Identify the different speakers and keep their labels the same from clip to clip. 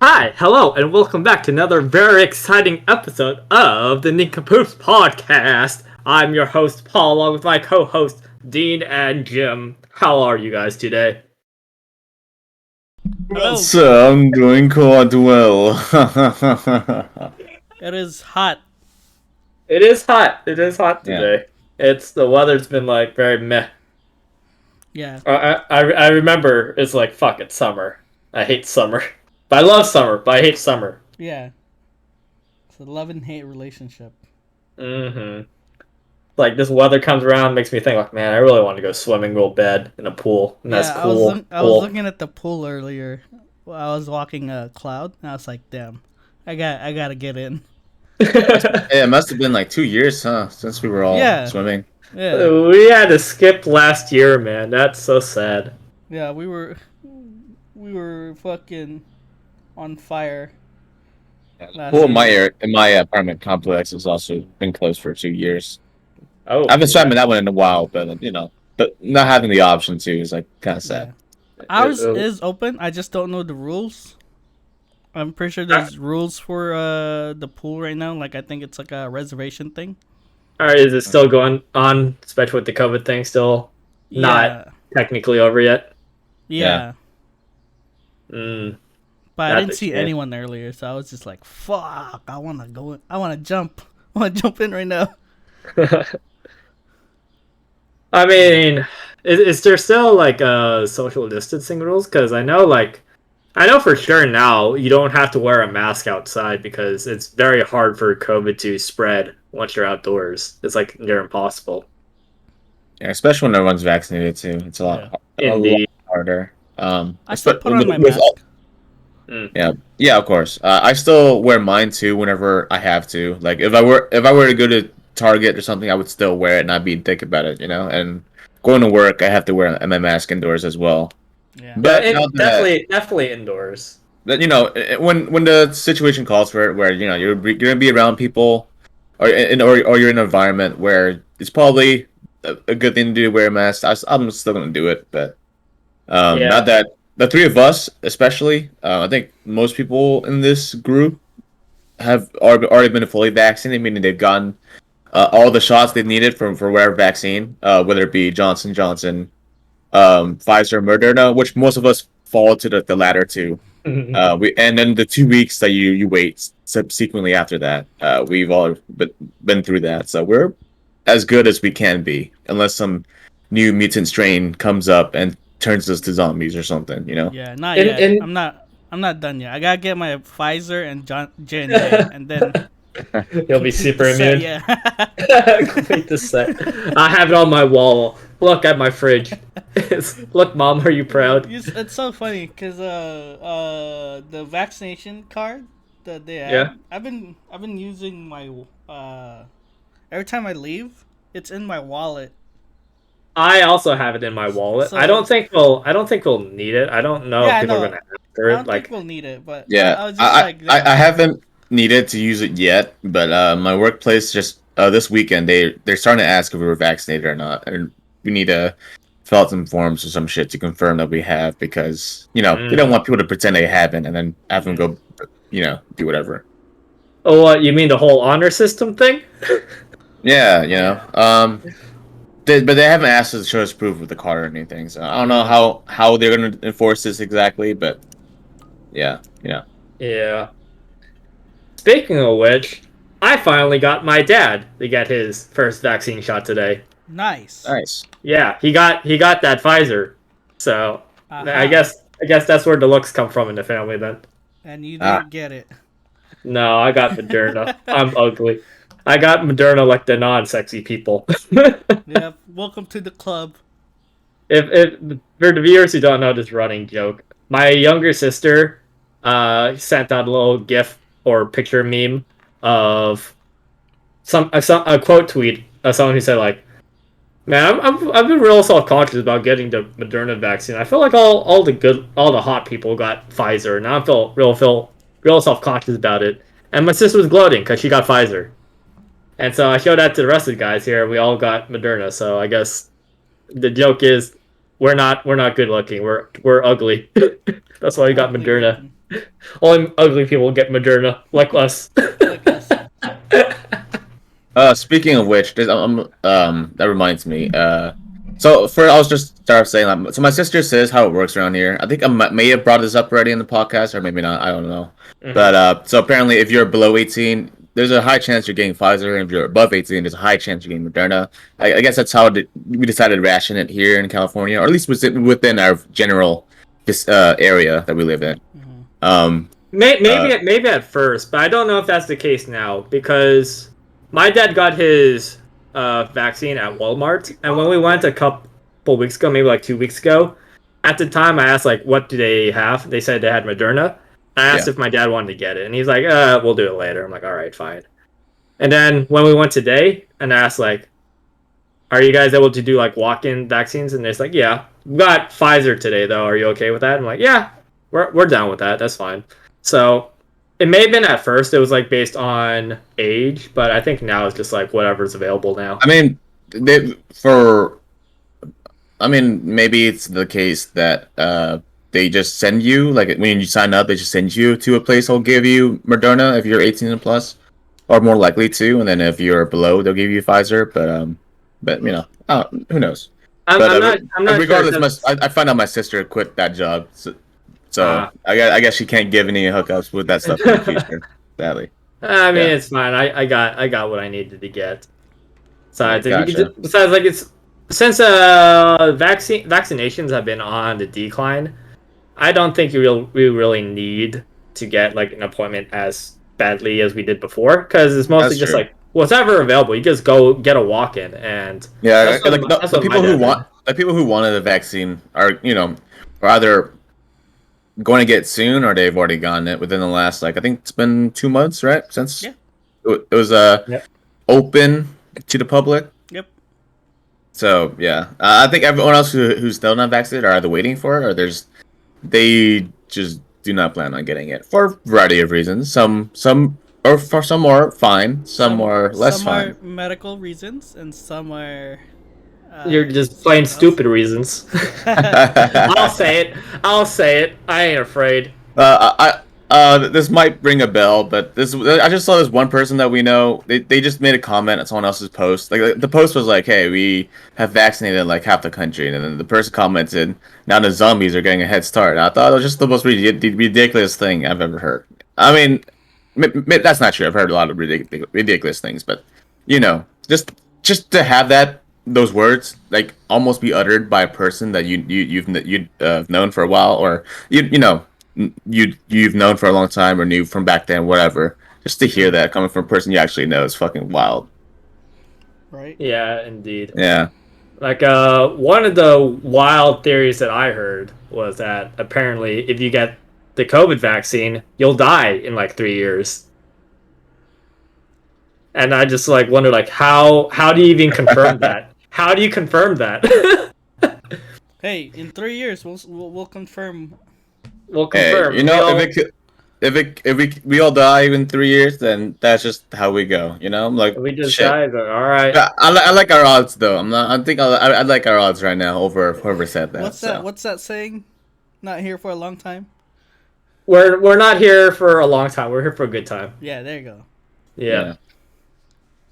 Speaker 1: Hi, hello, and welcome back to another very exciting episode of the Nincompoops podcast. I'm your host, Paul, along with my co-hosts, Dean and Jim. How are you guys today?
Speaker 2: Well,
Speaker 3: Hello.
Speaker 2: sir, I'm doing quite well.
Speaker 3: It is hot.
Speaker 1: It is hot. It is hot
Speaker 2: Yeah.
Speaker 1: today. The weather's been like very meh.
Speaker 3: Yeah.
Speaker 1: I remember it's like fuck. It's summer. I hate summer, but I love summer. But I hate summer.
Speaker 3: Yeah. It's a love and hate relationship.
Speaker 1: Mm-hmm. Like this weather comes around, makes me think like, man, I really want to go swimming, go bed in a pool, and that's
Speaker 3: Yeah,
Speaker 1: cool.
Speaker 3: I was looking at the pool earlier. While I was walking a cloud, and I was like, damn, I gotta get in.
Speaker 2: Yeah, it must have been like 2 years, huh? Since we were all
Speaker 3: Yeah.
Speaker 2: swimming.
Speaker 3: Yeah.
Speaker 1: We had to skip last year, man. That's so sad.
Speaker 3: Yeah, we were fucking on fire last
Speaker 2: Pool
Speaker 3: year.
Speaker 2: in my apartment complex has also been closed for 2 years.
Speaker 1: Oh,
Speaker 2: I haven't swam in that one in a while, but but not having the option to is like kind of sad.
Speaker 3: Yeah. Ours is open. I just don't know the rules. I'm pretty sure there's rules for the pool right now. Like I think it's like a reservation thing.
Speaker 1: Alright, is it still going on, especially with the COVID thing still not
Speaker 3: Yeah.
Speaker 1: technically over yet?
Speaker 3: Yeah.
Speaker 1: Mm,
Speaker 3: But I
Speaker 1: That's
Speaker 3: didn't
Speaker 1: a
Speaker 3: see
Speaker 1: shame.
Speaker 3: anyone earlier, so I was just like, "Fuck! I wanna go. I wanna jump. I wanna jump in right now."
Speaker 1: I mean, is there still like social distancing rules? Because I know for sure now you don't have to wear a mask outside because it's very hard for COVID to spread once you're outdoors. It's like near impossible.
Speaker 2: Yeah, especially when everyone's vaccinated too. It's a lot
Speaker 1: Indeed.
Speaker 2: harder.
Speaker 3: I still put on my
Speaker 2: With
Speaker 3: mask.
Speaker 1: Mm.
Speaker 2: yeah, of course. I still wear mine too whenever I have to. Like if I were to go to Target or something, I would still wear it and not be dick about it, you know. And going to work, I have to wear my mask indoors as well.
Speaker 3: Yeah.
Speaker 2: But now
Speaker 1: Definitely indoors.
Speaker 2: when the situation calls for it, where you're gonna be around people, or you're in an environment where it's probably a good thing to do to wear a mask. I'm still gonna do it, but
Speaker 1: Yeah.
Speaker 2: not that the three of us, especially. I think most people in this group have already been fully vaccinated, meaning they've gotten all the shots they've needed for whatever vaccine, whether it be Johnson, Pfizer, Moderna, which most of us fall to the latter two. And then the 2 weeks that you wait subsequently after that, we've all been through that, so we're as good as we can be, unless some new mutant strain comes up and turns us to zombies or something, you know.
Speaker 3: Yeah. Not
Speaker 1: in
Speaker 3: yet.
Speaker 1: in
Speaker 3: I'm not done yet. I gotta get my Pfizer and J&J, and then
Speaker 1: You'll be
Speaker 3: complete
Speaker 1: super
Speaker 3: the set,
Speaker 1: immune.
Speaker 3: Yeah.
Speaker 1: Complete the set. I have it on my wall. Look at my fridge. Look, Mom, are you proud?
Speaker 3: It's so funny because the vaccination card that they have.
Speaker 1: Yeah.
Speaker 3: I've been using my every time I leave, it's in my wallet.
Speaker 1: I also have it in my wallet.
Speaker 3: So
Speaker 1: I don't think we'll need it. I don't know
Speaker 3: yeah,
Speaker 1: if
Speaker 3: I
Speaker 1: people are
Speaker 3: know.
Speaker 1: gonna ask
Speaker 3: I
Speaker 1: for it.
Speaker 3: don't think
Speaker 1: Like,
Speaker 3: we'll need it, but
Speaker 2: Yeah,
Speaker 3: I was just like,
Speaker 2: I
Speaker 3: damn.
Speaker 2: haven't needed to use it yet, but my workplace just this weekend they're starting to ask if we were vaccinated or not, and we need to fill out some forms or some shit to confirm that we have, because they don't want people to pretend they haven't and then have them go, do whatever.
Speaker 1: oh, what you mean the whole honor system thing?
Speaker 2: Yeah, but they haven't asked us to show us proof of the card or anything, so I don't know how they're gonna enforce this exactly, but yeah.
Speaker 1: Yeah. Speaking of which, I finally got my dad to get his first vaccine shot today.
Speaker 3: Nice.
Speaker 2: Nice.
Speaker 1: Yeah, he got that Pfizer. So I
Speaker 3: Aha.
Speaker 1: guess that's where the looks come from in the family then.
Speaker 3: And you
Speaker 2: Ah.
Speaker 3: didn't get it.
Speaker 1: No, I got Moderna. I'm ugly. I got Moderna like the non-sexy people.
Speaker 3: Yeah. Welcome to the club.
Speaker 1: if for the viewers who don't know this running joke, my younger sister sent out a little GIF or picture meme of a quote tweet of someone who said like, "Man, I've been real self conscious about getting the Moderna vaccine. I feel like all the hot people got Pfizer, and I feel real self conscious about it." And my sister was gloating because she got Pfizer, and so I showed that to the rest of the guys here. We all got Moderna, so I guess the joke is we're not good looking. We're ugly. That's why we got
Speaker 3: Ugly
Speaker 1: Moderna.
Speaker 3: looking.
Speaker 1: Only ugly people get Moderna, like us.
Speaker 3: Like us.
Speaker 2: Speaking of which, that reminds me. So I was just start saying that. So my sister says how it works around here. I think may have brought this up already in the podcast, or maybe not. I don't know.
Speaker 1: Mhm.
Speaker 2: But so apparently, if you're below 18, there's a high chance you're getting Pfizer, and if you're above 18, there's a high chance you're getting Moderna. I guess that's how we decided to ration it here in California, or at least within our general this area that we live in.
Speaker 1: Maybe at first, but I don't know if that's the case now because my dad got his vaccine at Walmart, and when we went a couple weeks ago, maybe like 2 weeks ago, at the time I asked like, what do they have? They said they had Moderna. I asked if my dad wanted to get it, and he's like, we'll do it later. I'm like, all right, fine. And then when we went today, and I asked like, are you guys able to do like walk-in vaccines? And it's like, yeah, we got Pfizer today though. Are you okay with that? I'm like, yeah, we're down with that. That's fine. So it may have been at first it was like based on age, but I think now it's just like whatever's available now.
Speaker 2: I mean, maybe it's the case that they just send you, like when you sign up, they just send you to a place that'll give you Moderna if you're 18 and plus, or more likely to, and then if you're below, they'll give you Pfizer. But you know, who knows?
Speaker 1: I'm not
Speaker 2: regardless,
Speaker 1: sure
Speaker 2: I found out my sister quit that job, so I guess she can't give any hookups with that stuff in the future. Sadly.
Speaker 1: I mean, it's fine. I got what I needed to get. Besides,
Speaker 2: Gotcha.
Speaker 1: like it's since vaccinations have been on the decline, I don't think we really need to get like an appointment as badly as we did before because it's mostly
Speaker 2: That's
Speaker 1: just
Speaker 2: true.
Speaker 1: like whatever available. You just go get a walk-in, and
Speaker 2: Yeah,
Speaker 1: that's
Speaker 2: like
Speaker 1: what
Speaker 2: the
Speaker 1: my
Speaker 2: people
Speaker 1: dad
Speaker 2: who
Speaker 1: did.
Speaker 2: want the people who wanted the vaccine are are either going to get soon or they've already gotten it within the last, like, I think it's been 2 months, right? Since
Speaker 3: Yeah.
Speaker 2: it was
Speaker 1: Yep.
Speaker 2: open to the public.
Speaker 3: Yep.
Speaker 2: So yeah, I think everyone else who's still not vaccinated are either waiting for it or they just do not plan on getting it for a variety of reasons. Some or for some are fine, some are less
Speaker 3: some
Speaker 2: fine.
Speaker 3: are medical reasons, and some are.
Speaker 1: You're just plain
Speaker 3: something else.
Speaker 1: stupid reasons. I'll say it. I ain't afraid.
Speaker 2: This might ring a bell, but I just saw this one person that we know. They just made a comment on someone else's post. Like the post was like, "Hey, we have vaccinated like half the country," and then the person commented, "Now the zombies are getting a head start." And I thought it was just the most ridiculous thing I've ever heard. I mean, that's not true. I've heard a lot of ridiculous things, but just to have those words like almost be uttered by a person that you've known for a while, or you've known for a long time or knew from back then, whatever. Just to hear that coming from a person you actually know is fucking wild.
Speaker 3: Right.
Speaker 1: Yeah, indeed.
Speaker 2: Yeah.
Speaker 1: Like one of the wild theories that I heard was that apparently if you get the COVID vaccine, you'll die in like 3 years. And I just like wonder like how do you even confirm that? How do you confirm that?
Speaker 3: Hey, in 3 years, we'll confirm.
Speaker 1: We'll confirm.
Speaker 2: Hey, if we all die in 3 years, then that's just how we go. I'm like,
Speaker 1: we just
Speaker 2: shit.
Speaker 1: died. All right.
Speaker 2: I like our odds though. I like our odds right now over whoever said that.
Speaker 3: What's that saying? Not here for a long time.
Speaker 1: We're not here for a long time. We're here for a good time.
Speaker 3: Yeah, there you go.
Speaker 1: Yeah.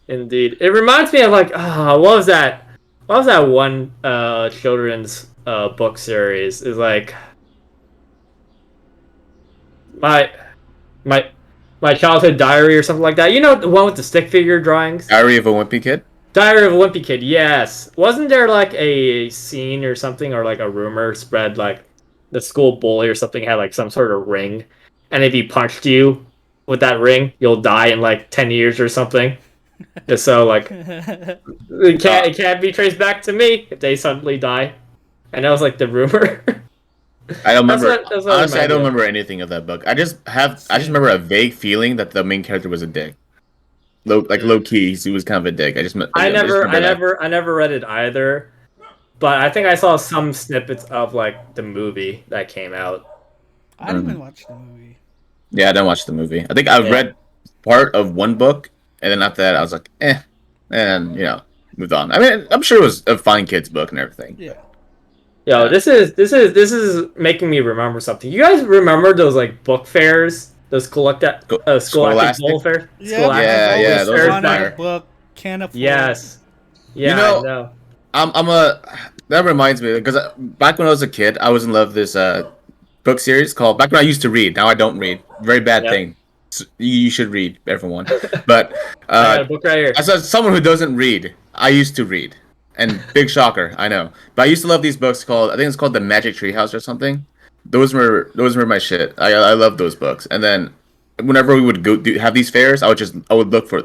Speaker 1: Indeed. It reminds me of like what was that? What was that one children's book series? Is like my childhood diary or something like that. You know the one with the stick figure drawings?
Speaker 2: Diary of a Wimpy Kid?
Speaker 1: Diary of a Wimpy Kid, yes. Wasn't there like a scene or something or like a rumor spread like the school bully or something had like some sort of ring, and if he punched you with that ring, you'll die in like 10 years or something. Just so like it can't be traced back to me if they suddenly die. And that was like the rumor.
Speaker 2: I don't remember.
Speaker 1: That's what
Speaker 2: Honestly, I don't
Speaker 1: reminded me.
Speaker 2: remember anything of that book. I just remember a vague feeling that the main character was a dick. Low key, he was kind of a dick.
Speaker 1: I never read it either, but I think I saw some snippets of like the movie that came out.
Speaker 3: I didn't even watch the movie.
Speaker 2: Yeah, I didn't watch the movie. I think I read part of one book, and then after that, I was like, and moved on. I mean, I'm sure it was a fine kids book and everything.
Speaker 3: Yeah.
Speaker 1: Yo,
Speaker 2: Yeah.
Speaker 1: this is making me remember something. You guys remember those like book fairs? Those Scholastic
Speaker 2: Scholastic.
Speaker 1: Bowl Fair?
Speaker 3: Yep, I've
Speaker 2: Yeah,
Speaker 1: Scholastic Bowl
Speaker 2: yeah,
Speaker 3: always
Speaker 2: those are
Speaker 1: Fairs
Speaker 3: wanted a
Speaker 1: back.
Speaker 2: fire.
Speaker 3: book. Can't afford.
Speaker 1: Yes.
Speaker 2: You
Speaker 1: Yeah, I
Speaker 2: know,
Speaker 1: know.
Speaker 2: I'm a that reminds me because back when I was a kid, I was in love with this book series called back when I used to read. Now I don't read. Very bad
Speaker 1: Yep.
Speaker 2: thing. You should read, everyone. But
Speaker 1: I got a book right here.
Speaker 2: as someone who doesn't read, I used to read, and big shocker, I know. But I used to love these books called I think it's called the Magic Treehouse or something. Those were my shit. I love those books. And then whenever we would have these fairs, I would look for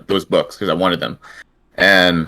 Speaker 2: those books because I wanted them. And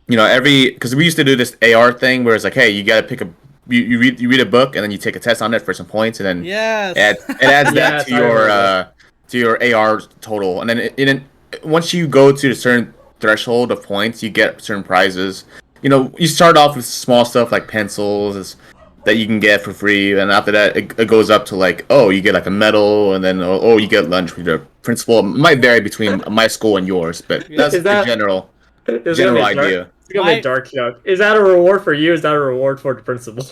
Speaker 2: because we used to do this AR thing where it's like, hey, you gotta pick you read a book and then you take a test on it for some points and then
Speaker 3: Yes.
Speaker 2: it adds that
Speaker 1: Yes,
Speaker 2: to
Speaker 1: I remember
Speaker 2: your AR total and then once you go to a certain threshold of points you get certain prizes. You start off with small stuff like pencils that you can get for free, and after that it goes up to like, oh, you get like a medal, and then oh you get lunch with your principal. It might vary between my school and yours, but that's
Speaker 1: Is
Speaker 2: the
Speaker 1: that-
Speaker 2: general
Speaker 1: It's
Speaker 2: general
Speaker 1: gonna be dark.
Speaker 2: idea.
Speaker 1: It's gonna be a dark joke. Is that a reward for you? Is that a reward for the principal?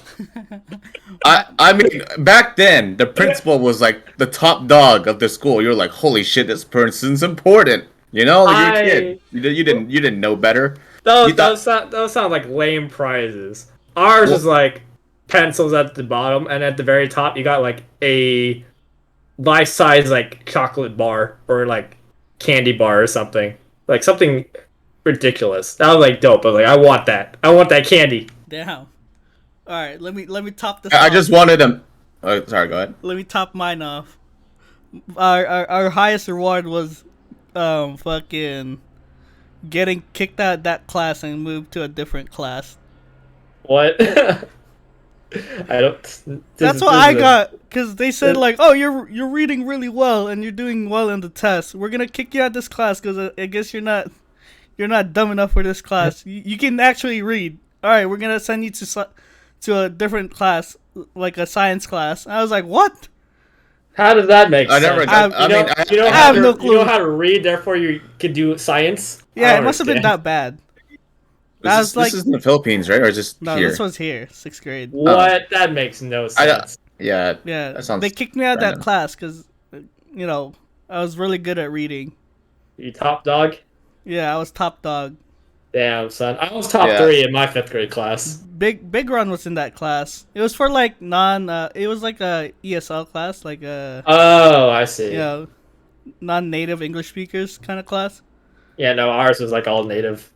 Speaker 2: I mean, back then the principal was like the top dog of the school. You're like, holy shit, this person's important. Like you're a kid. You didn't know better.
Speaker 1: Those
Speaker 2: You thought-
Speaker 1: those sound like lame prizes. Ours is like pencils at the bottom, and at the very top you got like a life-size like chocolate bar or like candy bar or something. Like something ridiculous. That was like dope. I was like, I want that. I want that candy.
Speaker 3: Damn. All right, let me top this.
Speaker 2: I
Speaker 3: off.
Speaker 2: just wanted them. Oh, sorry, go ahead.
Speaker 3: Let me top mine off. Our highest reward was fucking getting kicked out of that class and moved to a different class.
Speaker 1: What? I don't.
Speaker 3: That's what I got, because they said like, oh, you're reading really well and you're doing well in the test. We're gonna kick you out of this class because I guess you're not dumb enough for this class. You can actually read. All right, we're gonna send you to a different class, like a science class. And I was like, what?
Speaker 1: How does that make
Speaker 2: I
Speaker 1: sense?
Speaker 2: never.
Speaker 1: You don't
Speaker 3: I have
Speaker 1: how
Speaker 3: no
Speaker 1: to,
Speaker 3: clue.
Speaker 1: you know how to read, therefore you can do science. I
Speaker 3: Yeah, it
Speaker 1: don't
Speaker 3: must have been
Speaker 1: understand.
Speaker 3: that bad. That was like,
Speaker 2: This is in the Philippines, right? Or is this
Speaker 3: no,
Speaker 2: here?
Speaker 3: this was here, 6th grade.
Speaker 1: What? That makes no sense.
Speaker 2: Yeah.
Speaker 3: Yeah,
Speaker 2: That sounds
Speaker 3: they kicked me out of that
Speaker 2: random.
Speaker 3: class because, I was really good at reading.
Speaker 1: You top dog?
Speaker 3: Yeah, I was top dog.
Speaker 1: Damn, son. I was top
Speaker 2: Yeah.
Speaker 1: 3 in my 5th grade class.
Speaker 3: Big Run was in that class. It was for like it was like a ESL class, like a
Speaker 1: Oh, I see.
Speaker 3: non-native English speakers kind of class.
Speaker 1: Yeah, no, ours was like all native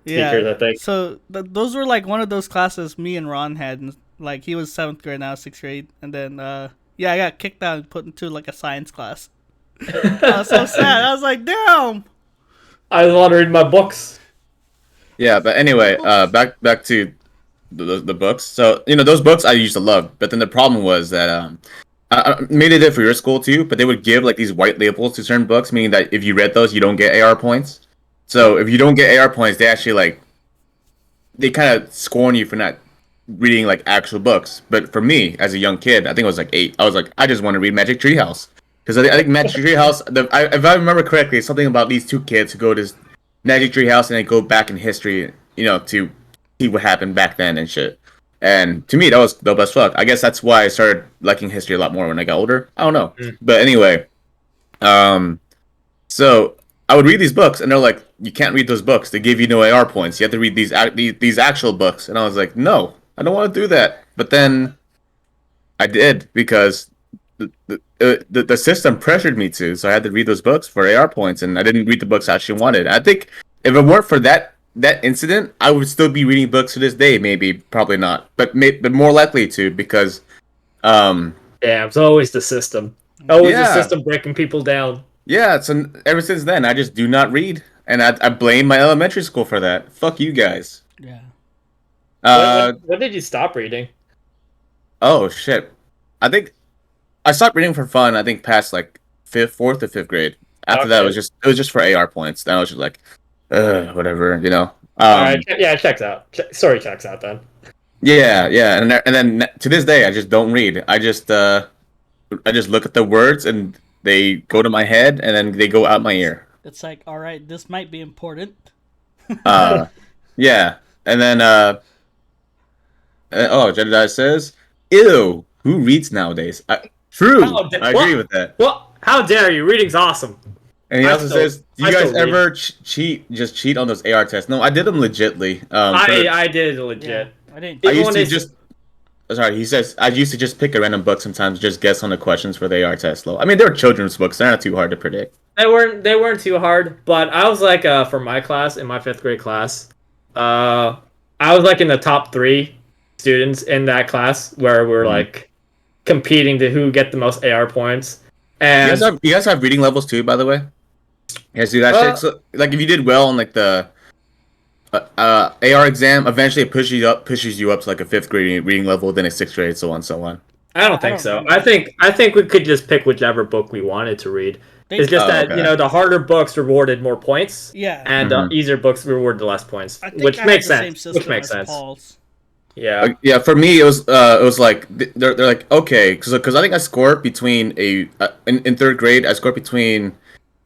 Speaker 1: speakers, I think.
Speaker 3: So those were like one of those classes me and Ron had. And, like he was 7th grade, now 6th grade, and then I got kicked out and put into like a science class. I was so sad. I was like, damn.
Speaker 1: I just want to read my books.
Speaker 2: Yeah, but anyway, back to the books. So those books I used to love, but then the problem was that maybe they did for your school too, but they would give like these white labels to certain books, meaning that if you read those, you don't get AR points. So if you don't get AR points, they actually they kind of scorn you for not reading like actual books. But for me, as a young kid, I think I was like 8. I was like, I just want to read Magic Treehouse because I think Magic Treehouse. If I remember correctly, it's something about these two kids who go to this Magic Treehouse and they go back in history, to see what happened back then and shit. And to me, that was dope as fuck. I guess that's why I started liking history a lot more when I got older. I don't know, but anyway, so I would read these books, and they're like, "You can't read those books. They give you no AR points. You have to read these actual books." And I was like, "No, I don't want to do that." But then I did because the system pressured me to, so I had to read those books for AR points, and I didn't read the books I actually wanted. I think if it weren't for that incident, I would still be reading books to this day. Maybe, probably not, but more likely to because.
Speaker 1: Damn, it's always the system. Always
Speaker 2: Yeah.
Speaker 1: the system breaking people down.
Speaker 2: Yeah, so ever since then, I just do not read, and I blame my elementary school for that. Fuck you guys.
Speaker 3: Yeah.
Speaker 1: When did you stop reading?
Speaker 2: Oh shit, I think I stopped reading for fun. I think past like 4th or 5th grade. After that,
Speaker 1: Okay.
Speaker 2: it was just for AR points. Then I was just like, whatever,
Speaker 1: Alright, yeah, it checks out. Sorry, checks out then.
Speaker 2: Yeah, and then to this day, I just don't read. I just look at the words and they go to my head and then they go out my ear.
Speaker 3: It's like, all right, this might be important.
Speaker 2: Yeah, and then Jedediah says, "Ew, who reads nowadays?" True, I agree with that.
Speaker 1: Well, how dare you? Reading's awesome.
Speaker 2: And he also says, "Do you
Speaker 1: I
Speaker 2: guys
Speaker 1: still read.
Speaker 2: ever cheat on those AR tests?" No, I did them legitly.
Speaker 1: I did legit.
Speaker 3: Yeah, I didn't.
Speaker 2: I
Speaker 1: Even
Speaker 2: used
Speaker 1: when
Speaker 2: to
Speaker 1: they
Speaker 2: just. Sorry, he says I used to just pick a random book sometimes, just guess on the questions for the AR test. Low. I mean, they're children's books; they're not too hard to predict.
Speaker 1: They weren't too hard, but I was like for my class in my 5th grade class, I was like in the top 3 students in that class where we're like competing to who get the most AR points. And
Speaker 2: You guys have reading levels too, by the way. You guys do that shit. So, like, if you did well on like the AR exam, eventually it pushes you up to like a 5th grade reading level, then a 6th grade, so on, so on.
Speaker 1: I don't think so. I think we could just pick whichever book we wanted to read. It's just that
Speaker 2: okay.
Speaker 1: the harder books rewarded more points.
Speaker 3: Yeah.
Speaker 1: And easier books rewarded less points,
Speaker 3: I think
Speaker 1: which
Speaker 3: I
Speaker 1: makes
Speaker 3: had the same
Speaker 1: sense.
Speaker 3: system
Speaker 1: Which makes
Speaker 3: as
Speaker 1: sense.
Speaker 3: Paul's.
Speaker 1: Yeah.
Speaker 2: Yeah, for me it was like they're like okay, because I think I scored between in 3rd grade I scored between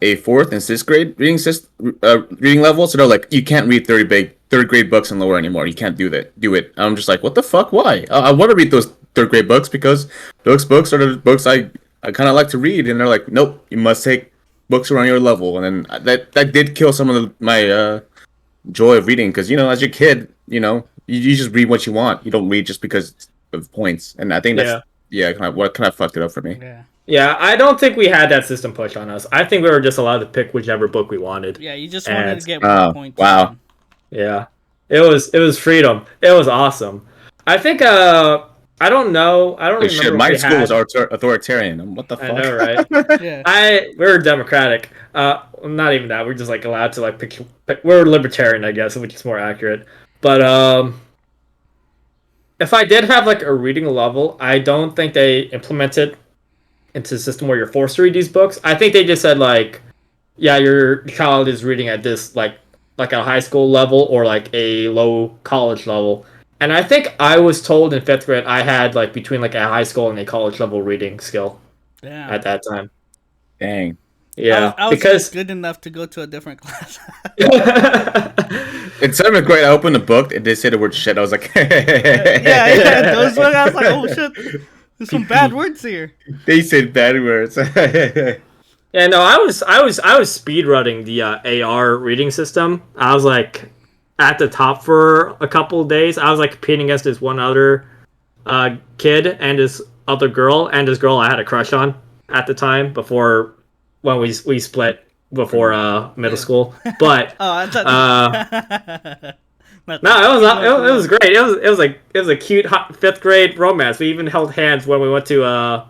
Speaker 2: a 4th and 6th grade reading level, so they're like you can't read 3rd grade books and lower anymore. You can't do it. I'm just like, what the fuck? Why? I want to read those 3rd grade books because those books are the books I kind of like to read, and they're like, nope, you must take books around your level, and then that did kill some of my joy of reading because as your kid, you just read what you want. You don't read just because of points, and I think that's what kind of fucked it up for me.
Speaker 3: Yeah.
Speaker 1: Yeah, I don't think we had that system pushed on us. I think we were just allowed to pick whichever book we wanted.
Speaker 3: Yeah, you just wanted to get more points.
Speaker 2: Wow.
Speaker 1: Yeah, it was freedom. It was awesome. I think I don't know. I don't remember.
Speaker 2: Shit, my school was authoritarian. What the fuck?
Speaker 1: I know, right?
Speaker 3: Yeah.
Speaker 1: We were democratic. Not even that. We're just like allowed to like pick. We're libertarian, I guess, which is more accurate. But if I did have like a reading level, I don't think they implemented into the system where you're forced to read these books. I think they just said like, yeah, your child is reading at this like a high school level or like a low college level. And I think I was told in 5th grade I had like between like a high school and a college level reading skill at that time.
Speaker 2: Dang.
Speaker 1: Yeah,
Speaker 3: I was
Speaker 1: because
Speaker 3: good enough to go to a different class.
Speaker 2: In 7th grade, I opened a book and they said the word shit. I was like,
Speaker 3: yeah. Those ones, I was like, oh shit, there's some bad words here.
Speaker 2: They said bad words.
Speaker 1: Yeah, no, I was speed running the AR reading system. I was like at the top for a couple of days. I was like competing against this one other kid and this other girl, and this girl I had a crush on at the time before when we split before middle school. But no, it was great. It was a cute hot 5th grade romance. We even held hands when we went to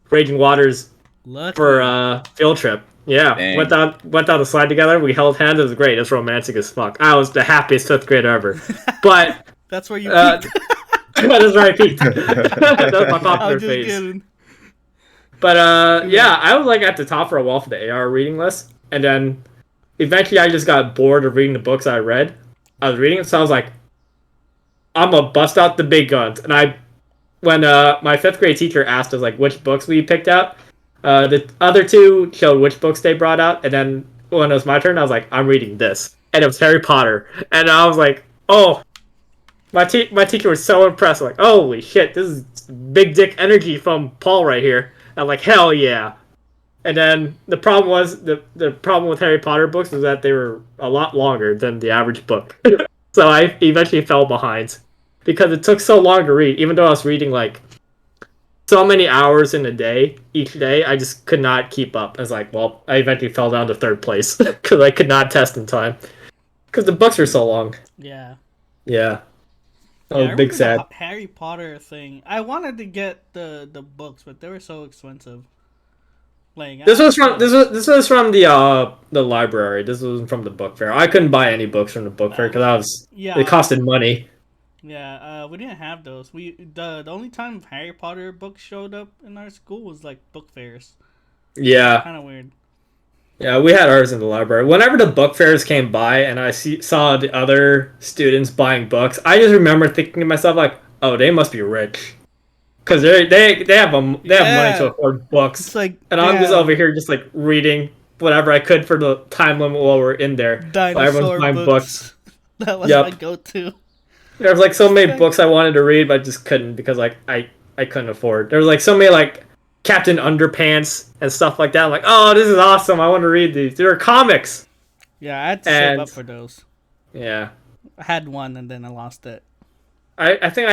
Speaker 1: Raging Waters for a field trip. Yeah,
Speaker 2: Dang.
Speaker 1: went down the slide together. We held hands. It was great. It was romantic as fuck. I was the happiest 5th grader ever. But
Speaker 3: that's where you peaked.
Speaker 1: That's where I peaked. That was my popular phase.
Speaker 3: Kidding.
Speaker 1: But yeah, I was like at the top for a while for the AR reading list, and then eventually I just got bored of reading the books I read. I was reading it, so I was like, I'm gonna bust out the big guns. And when my 5th grade teacher asked us like which books we picked out, the other 2 showed which books they brought out, and then when it was my turn, I was like, I'm reading this, and it was Harry Potter, and I was like, oh, my teacher was so impressed, like, holy shit, this is big dick energy from Paul right here. I'm like, hell yeah. And then the problem with Harry Potter books was that they were a lot longer than the average book. So I eventually fell behind because it took so long to read. Even though I was reading like so many hours in a day, each day, I just could not keep up. I was like, well, I eventually fell down to 3rd place because I could not test in time because the books are so long.
Speaker 3: Yeah.
Speaker 1: Yeah.
Speaker 3: I
Speaker 1: Oh, big sad.
Speaker 3: the Harry Potter thing. I wanted to get the books, but they were so expensive. Like
Speaker 1: This was from the library. This wasn't from the book fair. I couldn't buy any books from the book fair because it costed money.
Speaker 3: Yeah, we didn't have those. The only time Harry Potter books showed up in our school was like book fairs.
Speaker 1: Yeah.
Speaker 3: Kind of weird.
Speaker 1: Yeah, we had ours in the library. Whenever the book fairs came by and I saw the other students buying books, I just remember thinking to myself like, "Oh, they must be rich." Because they have money to afford books,
Speaker 3: like,
Speaker 1: and I'm just over here just like reading whatever I could for the time limit while we're in there.
Speaker 3: Dinosaur
Speaker 1: everyone's buying books.
Speaker 3: That was my go-to.
Speaker 1: There was like so many books I wanted to read, but I just couldn't because like I couldn't afford. There was like so many like Captain Underpants and stuff like that. I'm like, oh, this is awesome. I want to read these. There are comics,
Speaker 3: Yeah, I had to save
Speaker 1: and
Speaker 3: up for those.
Speaker 1: yeah,
Speaker 3: I had one and then I lost it.
Speaker 1: I think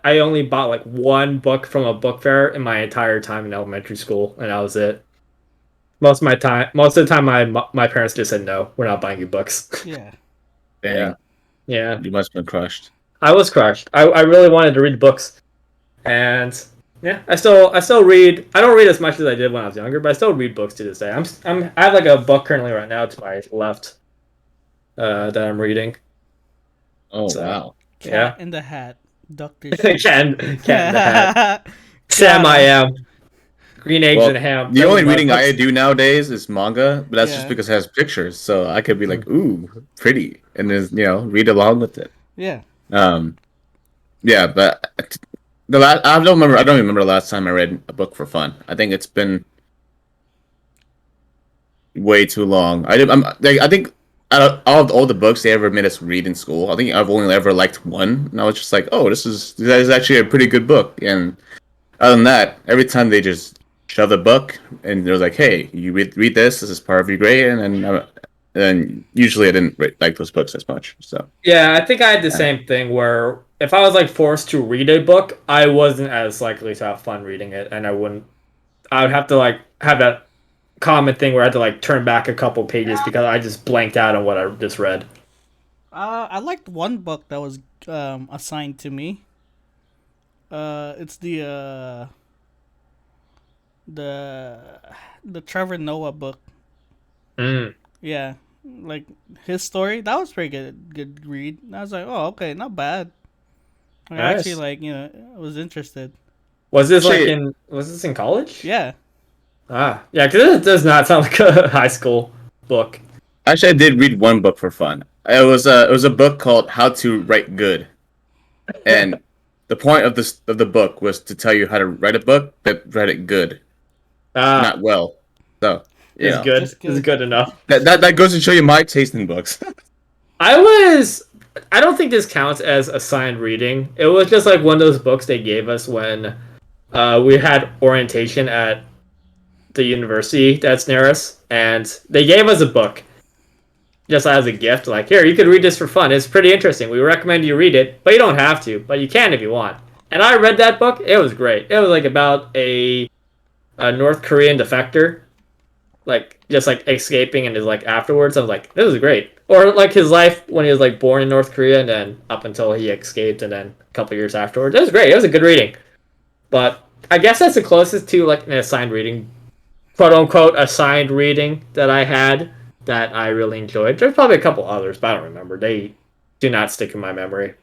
Speaker 1: I only bought like one book from a book fair in my entire time in elementary school, and that was it. Most of the time, my parents just said no, we're not buying you books.
Speaker 3: Yeah.
Speaker 2: Dang,
Speaker 1: Yeah,
Speaker 2: you must have been crushed.
Speaker 1: I was crushed. I really wanted to read books, and yeah, I still read. I don't read as much as I did when I was younger, but I still read books to this day. I have like a book currently right now to my left, that I'm reading.
Speaker 2: Oh
Speaker 1: So
Speaker 2: wow.
Speaker 3: Cat
Speaker 1: yeah,
Speaker 3: in the Hat. Doctor
Speaker 1: Cat in the Hat. Sam, I am. Green eggs
Speaker 2: Well,
Speaker 1: and ham.
Speaker 2: the
Speaker 1: That was
Speaker 2: only
Speaker 1: my
Speaker 2: reading I
Speaker 1: books.
Speaker 2: do nowadays is manga, but that's just
Speaker 3: Yeah.
Speaker 2: because it has pictures, so I could be like, "Ooh, pretty," and then read along with it.
Speaker 3: Yeah.
Speaker 2: Um, yeah, but I don't remember the last time I read a book for fun. I think it's been way too long. I think out of all the books they ever made us read in school, I think I've only ever liked one, and I was just like, "Oh, this is actually a pretty good book." And other than that, every time they just shove the book and they're like, "Hey, you read this. This is part of your grade," and usually I didn't like those books as much. So
Speaker 1: Yeah, I think I had the
Speaker 2: yeah.
Speaker 1: same thing where if I was like forced to read a book, I wasn't as likely to have fun reading it, and I would have to like have that common thing where I had to like turn back a couple pages because I just blanked out on what I just read.
Speaker 3: I liked one book that was assigned to me. It's the the Trevor Noah book.
Speaker 1: Mm,
Speaker 3: Yeah, like his story. That was pretty good read. I was like, oh, okay, not bad. I actually
Speaker 1: nice.
Speaker 3: was interested.
Speaker 2: Actually,
Speaker 1: Was this in college?
Speaker 3: Yeah.
Speaker 1: Ah, yeah, because it does not sound like a high school book.
Speaker 2: I did read one book for fun. It was a book called How to Write Good, and the point of the book was to tell you how to write a book, but write it good,
Speaker 1: Ah,
Speaker 2: not well. So you
Speaker 1: it's
Speaker 2: know
Speaker 1: good.
Speaker 3: Just
Speaker 1: It's
Speaker 3: good.
Speaker 1: good enough.
Speaker 2: that goes to show you my taste in books.
Speaker 1: I was. I don't think this counts as assigned reading. It was just like one of those books they gave us when we had orientation at the university that's near us, and they gave us a book just as a gift. Like, here, you could read this for fun. It's pretty interesting. We recommend you read it, but you don't have to. But you can if you want. And I read that book. It was great. It was like about a North Korean defector, like just like escaping and is like afterwards. I was like, this is great. Or like his life when he was like born in North Korea and then up until he escaped and then a couple years afterwards. It was great. It was a good reading. But I guess that's the closest to like an assigned reading, quote unquote assigned reading that I had that I really enjoyed. There's probably a couple others, but I don't remember. They do not stick in my memory.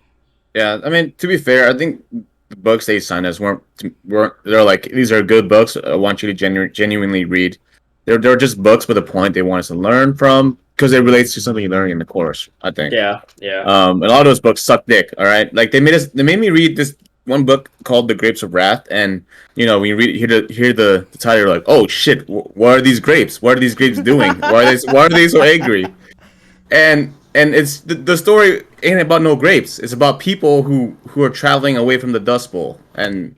Speaker 2: Yeah, I mean, to be fair, I think the books they signed us weren't. They're like, these are good books. I want you to genuinely read. They're just books with a point they want us to learn from because it relates to something you learn in the course. I think.
Speaker 1: Yeah, yeah.
Speaker 2: And a lot of those books suck dick. All right, like they made me read this one book called The Grapes of Wrath, and when you hear the title, you're like, oh shit, what are these grapes? What are these grapes doing? Why are they so angry? And it's the story ain't about no grapes. It's about people who are traveling away from the Dust Bowl, and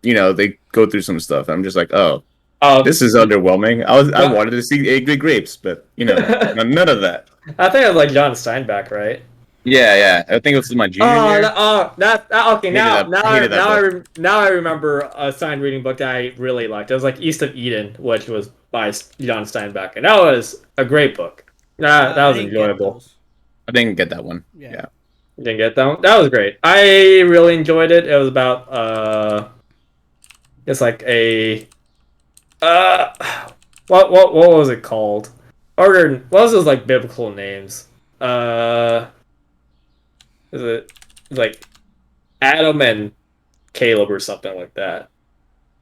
Speaker 2: they go through some stuff. I'm just like, oh,
Speaker 1: Oh,
Speaker 2: this is underwhelming. I
Speaker 1: John,
Speaker 2: wanted to see angry grapes, but none of that.
Speaker 1: I think it was like John Steinbeck, right?
Speaker 2: Yeah, yeah. I think it was my junior
Speaker 1: Oh,
Speaker 2: year.
Speaker 1: okay.
Speaker 2: Hated that book.
Speaker 1: Now I remember a signed reading book that I really liked. It was like East of Eden, which was by John Steinbeck, and that was a great book. That
Speaker 3: I
Speaker 1: was
Speaker 3: didn't get
Speaker 1: enjoyable.
Speaker 3: those.
Speaker 2: I didn't get that one.
Speaker 3: Yeah.
Speaker 2: Yeah.
Speaker 1: You didn't get that one? That was great. I really enjoyed it. It was about it's like a uh, what was it called? Or what was those like biblical names? Uh, is it like Adam and Caleb or something like that?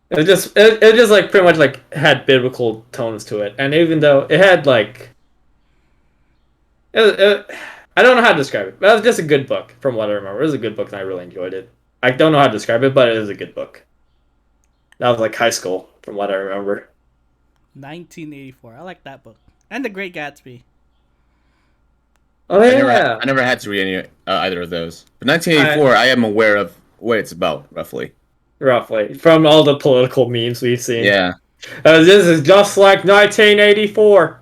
Speaker 1: It just like pretty much like had biblical tones to it, and even though it had like I don't know how to describe it, but it was just a good book from what I remember. It was a good book, and I really enjoyed it. I don't know how to describe it, but it is a good book. That was like high school, from what I remember.
Speaker 3: 1984. I like that book. And The Great Gatsby.
Speaker 1: Oh yeah.
Speaker 2: I never had to read any either of those. But 1984, I am aware of what it's about roughly.
Speaker 1: Roughly from all the political memes we've seen.
Speaker 2: Yeah,
Speaker 1: This is just like 1984.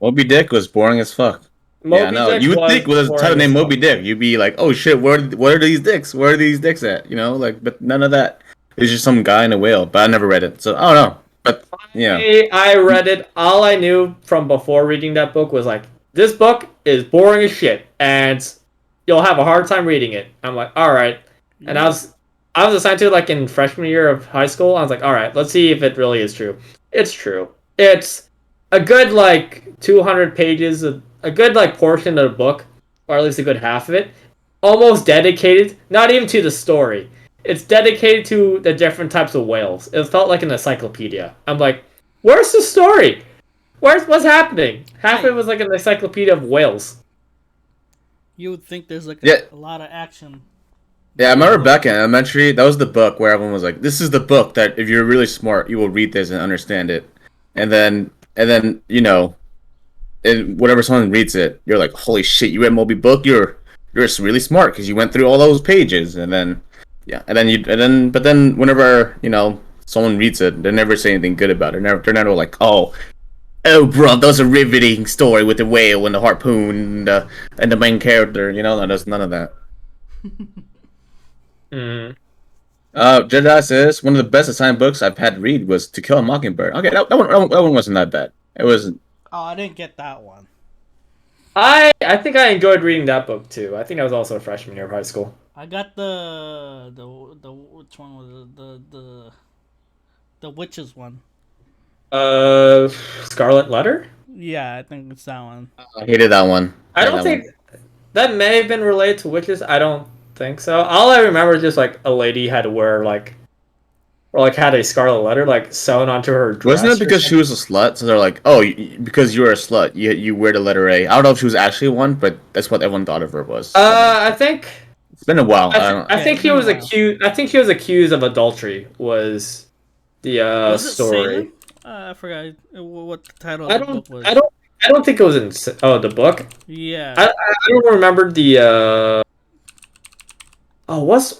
Speaker 2: Moby Dick was boring as fuck. Yeah,
Speaker 1: Moby
Speaker 2: no,
Speaker 1: Dick
Speaker 2: you would
Speaker 1: was
Speaker 2: think with a
Speaker 1: boring
Speaker 2: title
Speaker 1: as
Speaker 2: named
Speaker 1: fuck.
Speaker 2: Moby Dick, you'd be like, oh shit, where are these dicks? Where are these dicks at? You know, like, but none of that. It's just some guy in a whale. But I never read it, so I don't know. But yeah,
Speaker 1: I read it. All I knew from before reading that book was like, this book is boring as shit, and you'll have a hard time reading it. I'm like, all right. And I was assigned to it like in freshman year of high school. I was like, all right, let's see if it really is true. It's true. It's a good like 200 pages, a good like portion of the book, or at least a good half of it, almost dedicated, not even to the story. It's dedicated to the different types of whales. It felt like an encyclopedia. I'm like, where's the story? What's happening? Half of it was like an encyclopedia of whales.
Speaker 3: You would think there's like
Speaker 2: Yeah.
Speaker 3: a lot of action.
Speaker 2: yeah. I remember back in elementary, that was the book where everyone was like, "This is the book that if you're really smart, you will read this and understand it." And then you know, whenever someone reads it, you're like, "Holy shit, you read Moby Book? You're really smart because you went through all those pages." And then yeah, but then whenever someone reads it, they never say anything good about it. They're never like, oh, bro, that was a riveting story with the whale and the harpoon and the main character. No, there's none of that. Jedi says one of the best assigned books I've had to read was To Kill a Mockingbird. Okay, that one wasn't that bad. It wasn't.
Speaker 3: Oh, I didn't get that one.
Speaker 1: I think I enjoyed reading that book too. I think I was also a freshman year of high school.
Speaker 3: I got the which one was it? The witches one.
Speaker 1: Scarlet Letter?
Speaker 3: Yeah, I think it's that one.
Speaker 2: I hated that one.
Speaker 1: I don't think that may have been related to witches. I don't think so. All I remember is just like a lady had to wear had a scarlet letter like sewn onto her dress.
Speaker 2: Wasn't it because she was a slut? So they're like, oh, because you're a slut, you wear the letter A. I don't know if she was actually one, but that's what everyone thought of her was.
Speaker 1: I think
Speaker 2: it's been a while.
Speaker 1: I think he was accused. I think he was accused of adultery. Was the story?
Speaker 3: Salem? I forgot what the title of the book was.
Speaker 1: I don't think it was in the book.
Speaker 3: Yeah.
Speaker 1: I don't remember the what's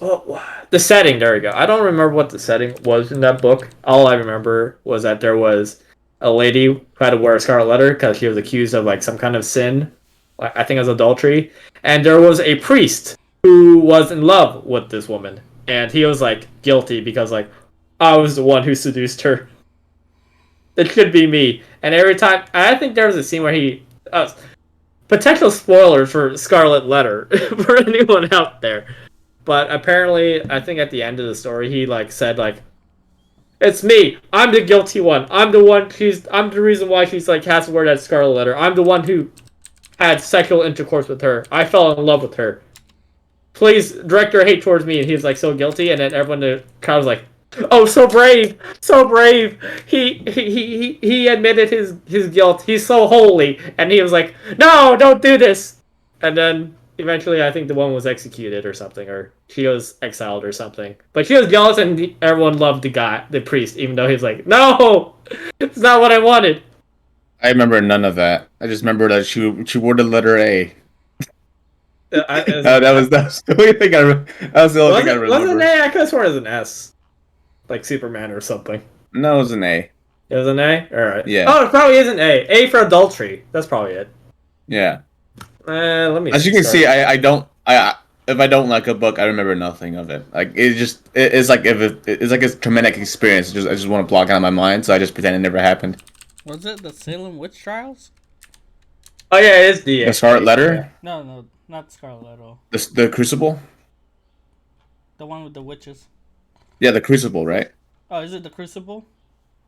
Speaker 1: the setting? There we go. I don't remember what the setting was in that book. All I remember was that there was a lady who had to wear a scarlet letter because she was accused of like some kind of sin. I think it was adultery. And there was a priest who was in love with this woman, and he was like guilty because like I was the one who seduced her. It could be me. And every time, I think there was a scene where he potential spoilers for Scarlet Letter for anyone out there. But apparently, I think at the end of the story, he like said like, "It's me. I'm the guilty one. I'm the one. I'm the reason why she's like has to wear that Scarlet Letter. I'm the one who had sexual intercourse with her. I fell in love with her. Please direct your hate towards me." And he was like so guilty, and then everyone in the crowd was like, "Oh, so brave, so brave. He admitted his guilt. He's so holy." And he was like, "No, don't do this." And then eventually, I think the woman was executed or something, or she was exiled or something. But she was jealous, and everyone loved the priest, even though he was like, "No, it's not what I wanted."
Speaker 2: I remember none of that. I just remember that she wore the letter A. That was the only thing I remember. That was the only thing I remember.
Speaker 1: Was it an A? I could have sworn it was an S. Like Superman or something.
Speaker 2: No, it was an A.
Speaker 1: It was an A? Alright.
Speaker 2: Yeah.
Speaker 1: Oh, it probably is an A. A for adultery. That's probably it.
Speaker 2: Yeah.
Speaker 1: Let me.
Speaker 2: As you can see, I don't. If I don't like a book, I remember nothing of it. Like it's like it's like a traumatic experience. I just want to block it out of my mind, so I just pretend it never happened.
Speaker 3: Was it the Salem witch trials?
Speaker 1: Oh yeah, it is the
Speaker 2: Scarlet Letter.
Speaker 3: No, not Scarlet Letter.
Speaker 2: The Crucible.
Speaker 3: The one with the witches.
Speaker 2: Yeah, the Crucible, right?
Speaker 3: Oh, is it the Crucible?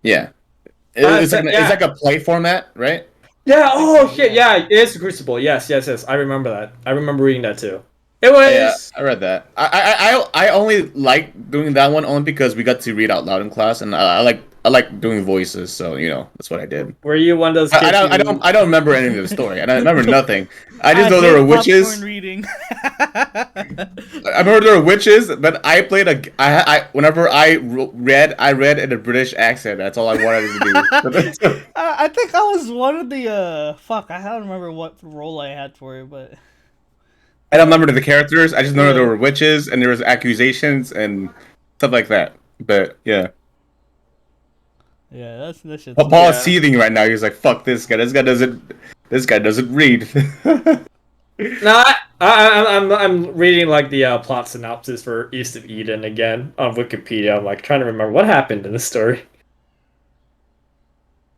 Speaker 2: Yeah. It's like a play format, right?
Speaker 1: Yeah. Oh shit. Yeah, it is the Crucible. Yes. I remember that. I remember reading that too. It
Speaker 2: Yeah,
Speaker 1: was.
Speaker 2: I read that. I only like doing that one only because we got to read out loud in class, and I like doing voices, so that's what I did.
Speaker 1: Were you one of those kids who?
Speaker 2: I don't remember any of the story. I don't remember nothing. I just
Speaker 3: I
Speaker 2: know there were
Speaker 3: hate popcorn
Speaker 2: witches.
Speaker 3: reading.
Speaker 2: I remember there were witches, but I played whenever I read in a British accent. That's all I wanted to do.
Speaker 3: I think I was one of the fuck. I don't remember what role I had for it, but
Speaker 2: I don't remember the characters. I just know there
Speaker 3: yeah,
Speaker 2: were witches and there was accusations and stuff like that. But yeah.
Speaker 3: yeah, that shit's
Speaker 2: Paul is
Speaker 1: Yeah.
Speaker 2: seething right now. He's like, "Fuck this guy. This guy doesn't read."
Speaker 1: No, I'm reading like the plot synopsis for East of Eden again on Wikipedia. I'm like trying to remember what happened in the story.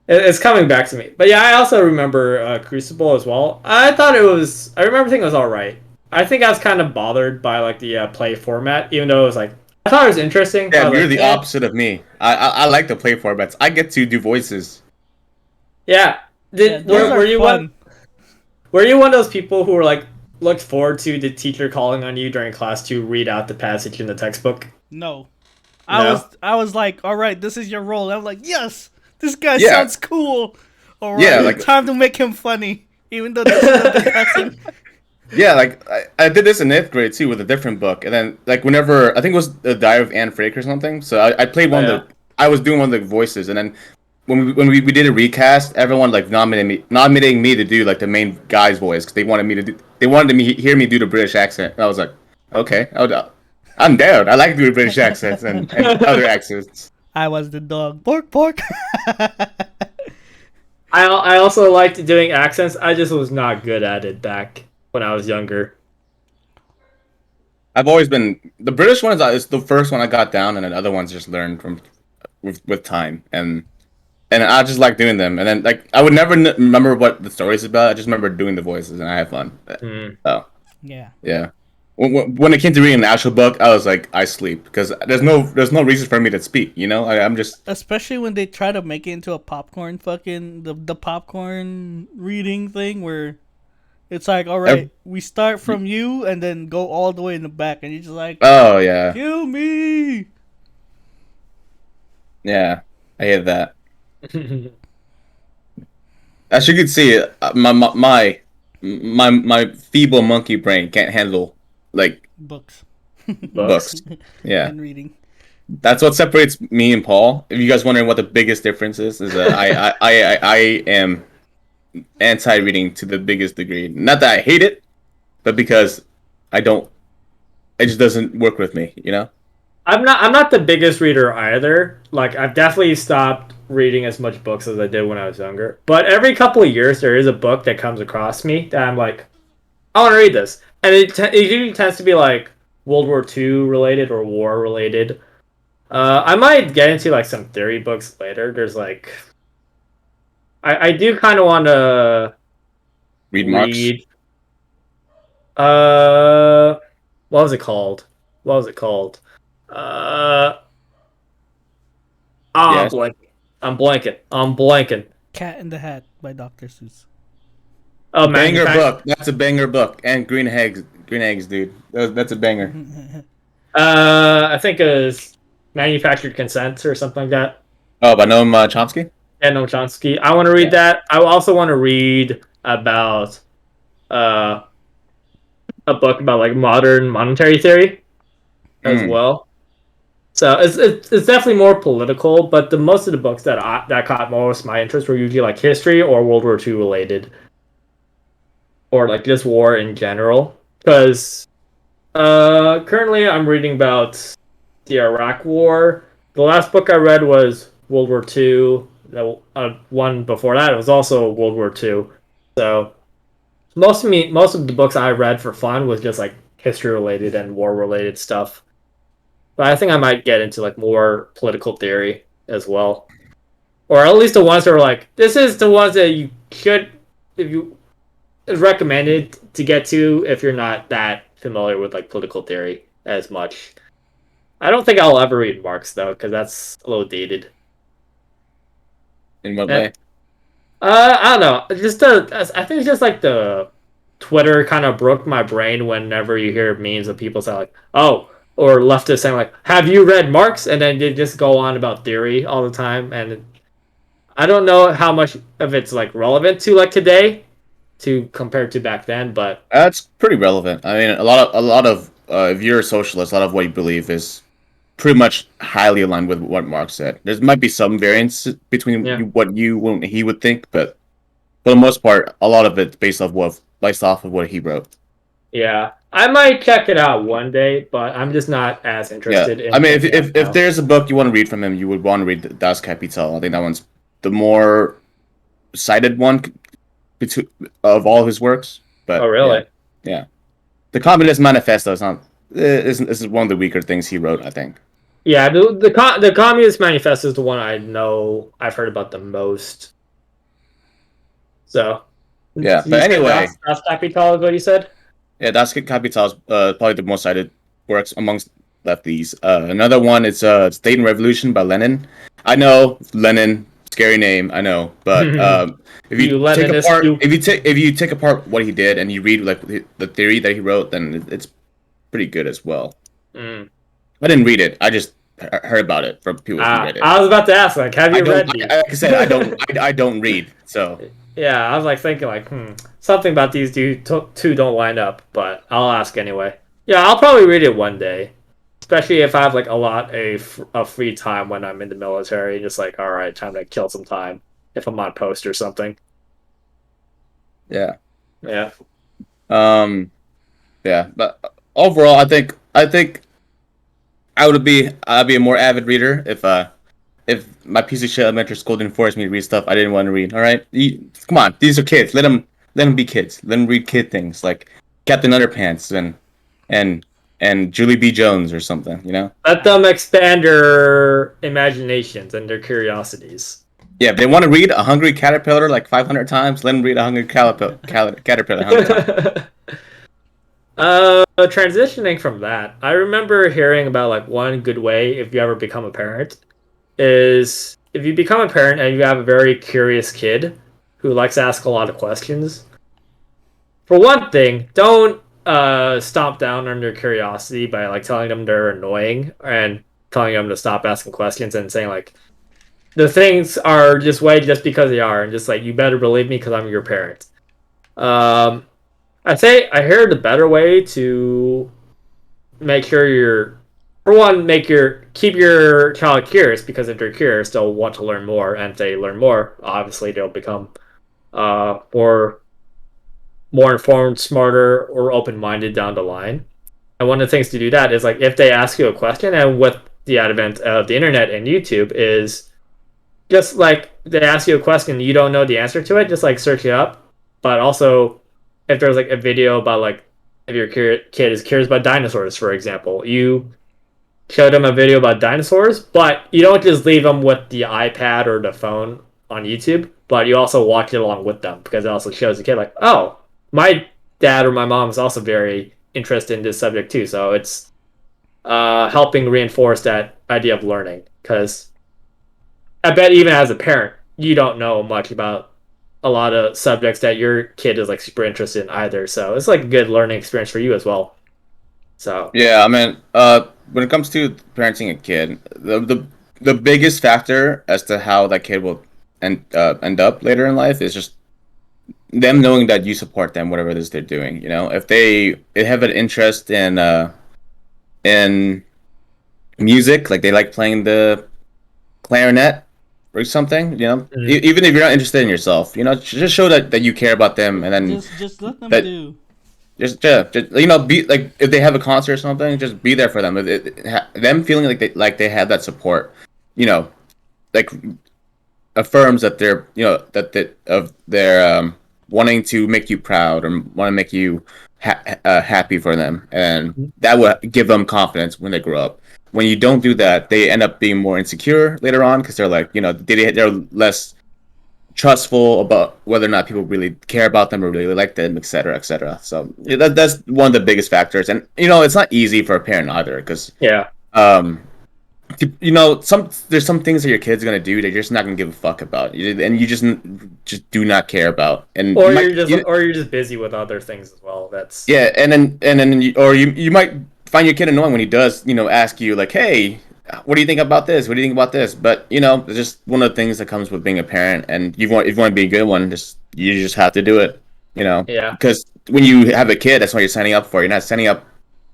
Speaker 1: It's coming back to me. But yeah, I also remember Crucible as well. I thought it was. I remember thinking it was all right. I think I was kind of bothered by like the play format, even though it was like I thought it was interesting. I
Speaker 2: Yeah,
Speaker 1: was
Speaker 2: you're
Speaker 1: like,
Speaker 2: the opposite of me. I like to play formats. I get to do voices.
Speaker 1: yeah.
Speaker 3: yeah, those
Speaker 1: Were
Speaker 3: are
Speaker 1: you
Speaker 3: fun.
Speaker 1: were you one of those people who were like looked forward to the teacher calling on you during class to read out the passage in the textbook?
Speaker 3: No,
Speaker 1: No.
Speaker 3: I was like, all right, this is your role. I'm like, yes, this guy
Speaker 2: Yeah.
Speaker 3: sounds cool. All right,
Speaker 2: Yeah, like-
Speaker 3: time to make him funny, even though this is depressing.
Speaker 2: Yeah, like I did this in 8th grade too with a different book, and then like whenever I think it was the Diary of Anne Frank or something. So I played one of the. I was doing one of the voices, and then when we did a recast, everyone like nominating me to do like the main guy's voice because they wanted me hear me do the British accent. And I was like, okay, I'm down. I like doing British accents and other accents.
Speaker 3: I was the dog. Pork, pork.
Speaker 1: I also liked doing accents. I just was not good at it back when I was younger.
Speaker 2: I've always been the British one is the first one I got down, and then other ones just learned from with time, and I just like doing them. And then like I would never remember what the story's about. I just remember doing the voices, and I had fun.
Speaker 1: Mm.
Speaker 2: Oh
Speaker 3: Yeah.
Speaker 2: yeah. When it came to reading the actual book, I was like, I sleep because there's no reason for me to speak. I'm just
Speaker 3: Especially when they try to make it into a popcorn fucking the popcorn reading thing where it's like, all right, we start from you and then go all the way in the back, and you're just like,
Speaker 2: oh yeah,
Speaker 3: kill me.
Speaker 2: yeah. I hate that. As you can see, my feeble monkey brain can't handle like
Speaker 3: Books.
Speaker 2: books. Yeah.
Speaker 3: And reading.
Speaker 2: That's what separates me and Paul. If you guys wondering what the biggest difference is that I am anti-reading to the biggest degree. Not that I hate it, but because I don't. It just doesn't work with me.
Speaker 1: I'm not the biggest reader either. Like I've definitely stopped reading as much books as I did when I was younger. But every couple of years there is a book that comes across me that I'm like, I want to read this. And it usually tends to be like World War II related or war related. I might get into like some theory books later. There's like I do kind of want to
Speaker 2: Read Marx.
Speaker 1: What was it called? What was it called?
Speaker 2: Yes.
Speaker 1: I'm blanking.
Speaker 3: Cat in the Hat by Dr. Seuss.
Speaker 1: Oh,
Speaker 2: Banger book. That's a banger book. And green eggs, dude. That's a banger.
Speaker 1: I think it was Manufactured Consent or something like that.
Speaker 2: Oh, by Noam Chomsky.
Speaker 1: And Noam Chomsky. I want to read that. I also want to read about a book about like modern monetary theory as well. So it's definitely more political, but most of the books that caught most my interest were usually like history or World War II related, or like just war in general. Because currently I'm reading about the Iraq War. The last book I read was World War II. The one before that it was also World War II. So most of the books I read for fun was just like history related and war related stuff. But I think I might get into like more political theory as well, or at least the ones that are like this is the ones that you should, if you, is recommended to get to if you're not that familiar with like political theory as much. I don't think I'll ever read Marx though, because that's a little dated.
Speaker 2: In what way?
Speaker 1: I don't know. I think it's just like the Twitter kind of broke my brain whenever you hear memes of people saying like, "Oh," or leftists saying like, "Have you read Marx?" And then they just go on about theory all the time, and I don't know how much of it's like relevant to like today, to compared to back then, but
Speaker 2: That's pretty relevant. I mean, a lot of if you're a socialist, a lot of what you believe is pretty much highly aligned with what Marx said. There might be some variance between
Speaker 1: yeah,
Speaker 2: what you and he would think, but for the most part, a lot of it's based off of what he wrote.
Speaker 1: yeah. I might check it out one day, but I'm just not as
Speaker 2: Yeah,
Speaker 1: interested in
Speaker 2: I mean,
Speaker 1: picking up
Speaker 2: if
Speaker 1: now.
Speaker 2: there's a book you want to read from him, you would want to read Das Kapital. I think that one's the more cited one of all his works.
Speaker 1: Oh,
Speaker 2: But
Speaker 1: really?
Speaker 2: yeah, the Communist Manifesto is not. Is one of the weaker things he wrote, I think.
Speaker 1: Yeah, the Communist Manifesto is the one I know I've heard about the most. So,
Speaker 2: Yeah,
Speaker 1: you
Speaker 2: but
Speaker 1: said
Speaker 2: anyway,
Speaker 1: that's Capital is what you said?
Speaker 2: yeah, Das Kapital is probably the most cited works amongst lefties. Another one is State and Revolution by Lenin. I know Lenin, scary name, I know, but if
Speaker 1: You
Speaker 2: you take
Speaker 1: Leninist,
Speaker 2: apart
Speaker 1: you.
Speaker 2: if you take apart what he did and you read like the theory that he wrote, then it's pretty good as well.
Speaker 1: Mm.
Speaker 2: I didn't read it. I just heard about it from people who read it.
Speaker 1: I was about to ask, like, have
Speaker 2: I
Speaker 1: you
Speaker 2: don't.
Speaker 1: read these?
Speaker 2: Like I said, I don't. I don't read. So
Speaker 1: Yeah, I was like thinking, like, something about these two don't line up, but I'll ask anyway. Yeah, I'll probably read it one day, especially if I have like a lot of free time when I'm in the military. Just like, all right, time to kill some time if I'm on post or something.
Speaker 2: yeah.
Speaker 1: Yeah.
Speaker 2: Yeah. But overall, I think I'd be a more avid reader if my piece of shit elementary school didn't force me to read stuff I didn't want to read. All right, come on, these are kids. Let them be kids. Let them read kid things like Captain Underpants and Julie B. Jones or something. You know.
Speaker 1: Let them expand their imaginations and their curiosities.
Speaker 2: Yeah, if they want to read A Hungry Caterpillar like 500 times, let them read A Hungry Caterpillar 100 times.
Speaker 1: Transitioning from that, I remember hearing about like one good way if you ever become a parent is if you become a parent and you have a very curious kid who likes to ask a lot of questions. For one thing, don't stomp down on their curiosity by like telling them they're annoying and telling them to stop asking questions and saying like the things are just way just because they are and just like you better believe me because I'm your parent. Um, I say I heard the better way to make sure you're for one make your keep your child curious because if they're curious they'll want to learn more and if they learn more obviously they'll become more informed, smarter, or open-minded down the line. And one of the things to do that is like if they ask you a question, and with the advent of the internet and YouTube, is just like they ask you a question, you don't know the answer to it, just like search it up. But also, if there's like a video about like if your kid is curious about dinosaurs, for example, you show them a video about dinosaurs, but you don't just leave them with the iPad or the phone on YouTube, but you also watch it along with them because it also shows the kid like, oh, my dad or my mom is also very interested in this subject too. So it's helping reinforce that idea of learning because I bet even as a parent, you don't know much about a lot of subjects that your kid is like super interested in either. So it's like a good learning experience for you as well. So
Speaker 2: Yeah, I mean, when it comes to parenting a kid, the biggest factor as to how that kid will end up later in life is just them knowing that you support them, whatever it is they're doing. You know, if they have an interest in music, like they like playing the clarinet or something, you know, even if you're not interested in yourself, you know, just show that you care about them, and then
Speaker 3: Just let them
Speaker 2: that
Speaker 3: do.
Speaker 2: just you know, be like if they have a concert or something, just be there for them. Them feeling like they have that support, you know, like affirms that they're of their wanting to make you proud or want to make you happy for them, and that will give them confidence when they grow up. When you don't do that, they end up being more insecure later on because they're like, you know, they're less trustful about whether or not people really care about them or really like them, etc., etc. So yeah, that's one of the biggest factors, and you know, it's not easy for a parent either because
Speaker 1: yeah,
Speaker 2: um, there's some things that your kid's gonna do that you're just not gonna give a fuck about, and you just do not care about, and
Speaker 1: or you're just busy with other things as well. That's
Speaker 2: yeah, and then you might find your kid annoying when he does, ask you like, hey, what do you think about this? What do you think about this? But it's just one of the things that comes with being a parent, and if you want to be a good one, you just have to do it,
Speaker 1: yeah.
Speaker 2: because when you have a kid, that's what you're signing up for. You're not signing up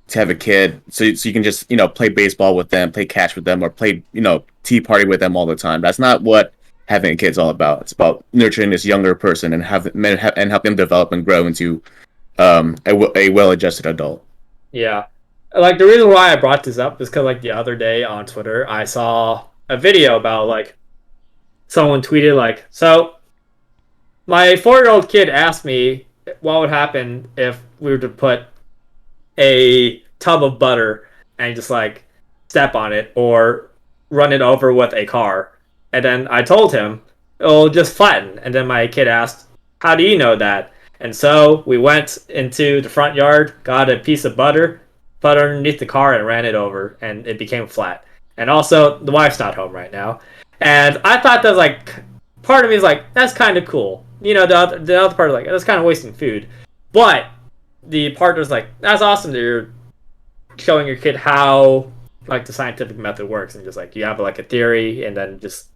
Speaker 2: to have a kid so you can just play baseball with them, play catch with them, or play tea party with them all the time. That's not what having a kid's all about. It's about nurturing this younger person and help them develop and grow into a well-adjusted adult.
Speaker 1: Yeah. Like, the reason why I brought this up is because, like, the other day on Twitter, I saw a video about, like, someone tweeted, like, so my 4-year-old kid asked me what would happen if we were to put a tub of butter and just, like, step on it or run it over with a car. And then I told him, it'll just flatten. And then my kid asked, how do you know that? And so we went into the front yard, got a piece of butter, put it underneath the car, and ran it over, and it became flat. And also, the wife's not home right now. And I thought that was like, part of me is like, that's kind of cool. The other part is like, that's kind of wasting food. But the part was like, that's awesome that you're showing your kid how, like, the scientific method works, and just like, you have like a theory, and then just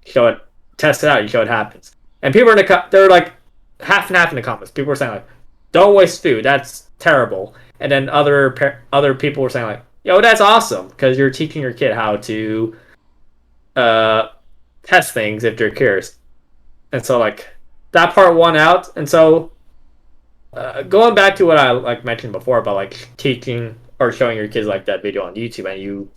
Speaker 1: test it out, you show it happens. And people they're like half and half in the comments. People were saying like, don't waste food, that's terrible. And then other people were saying like, yo, that's awesome, because you're teaching your kid how to test things if they're curious. And so, like, that part won out. And so going back to what I like mentioned before about like teaching or showing your kids like that video on YouTube, and you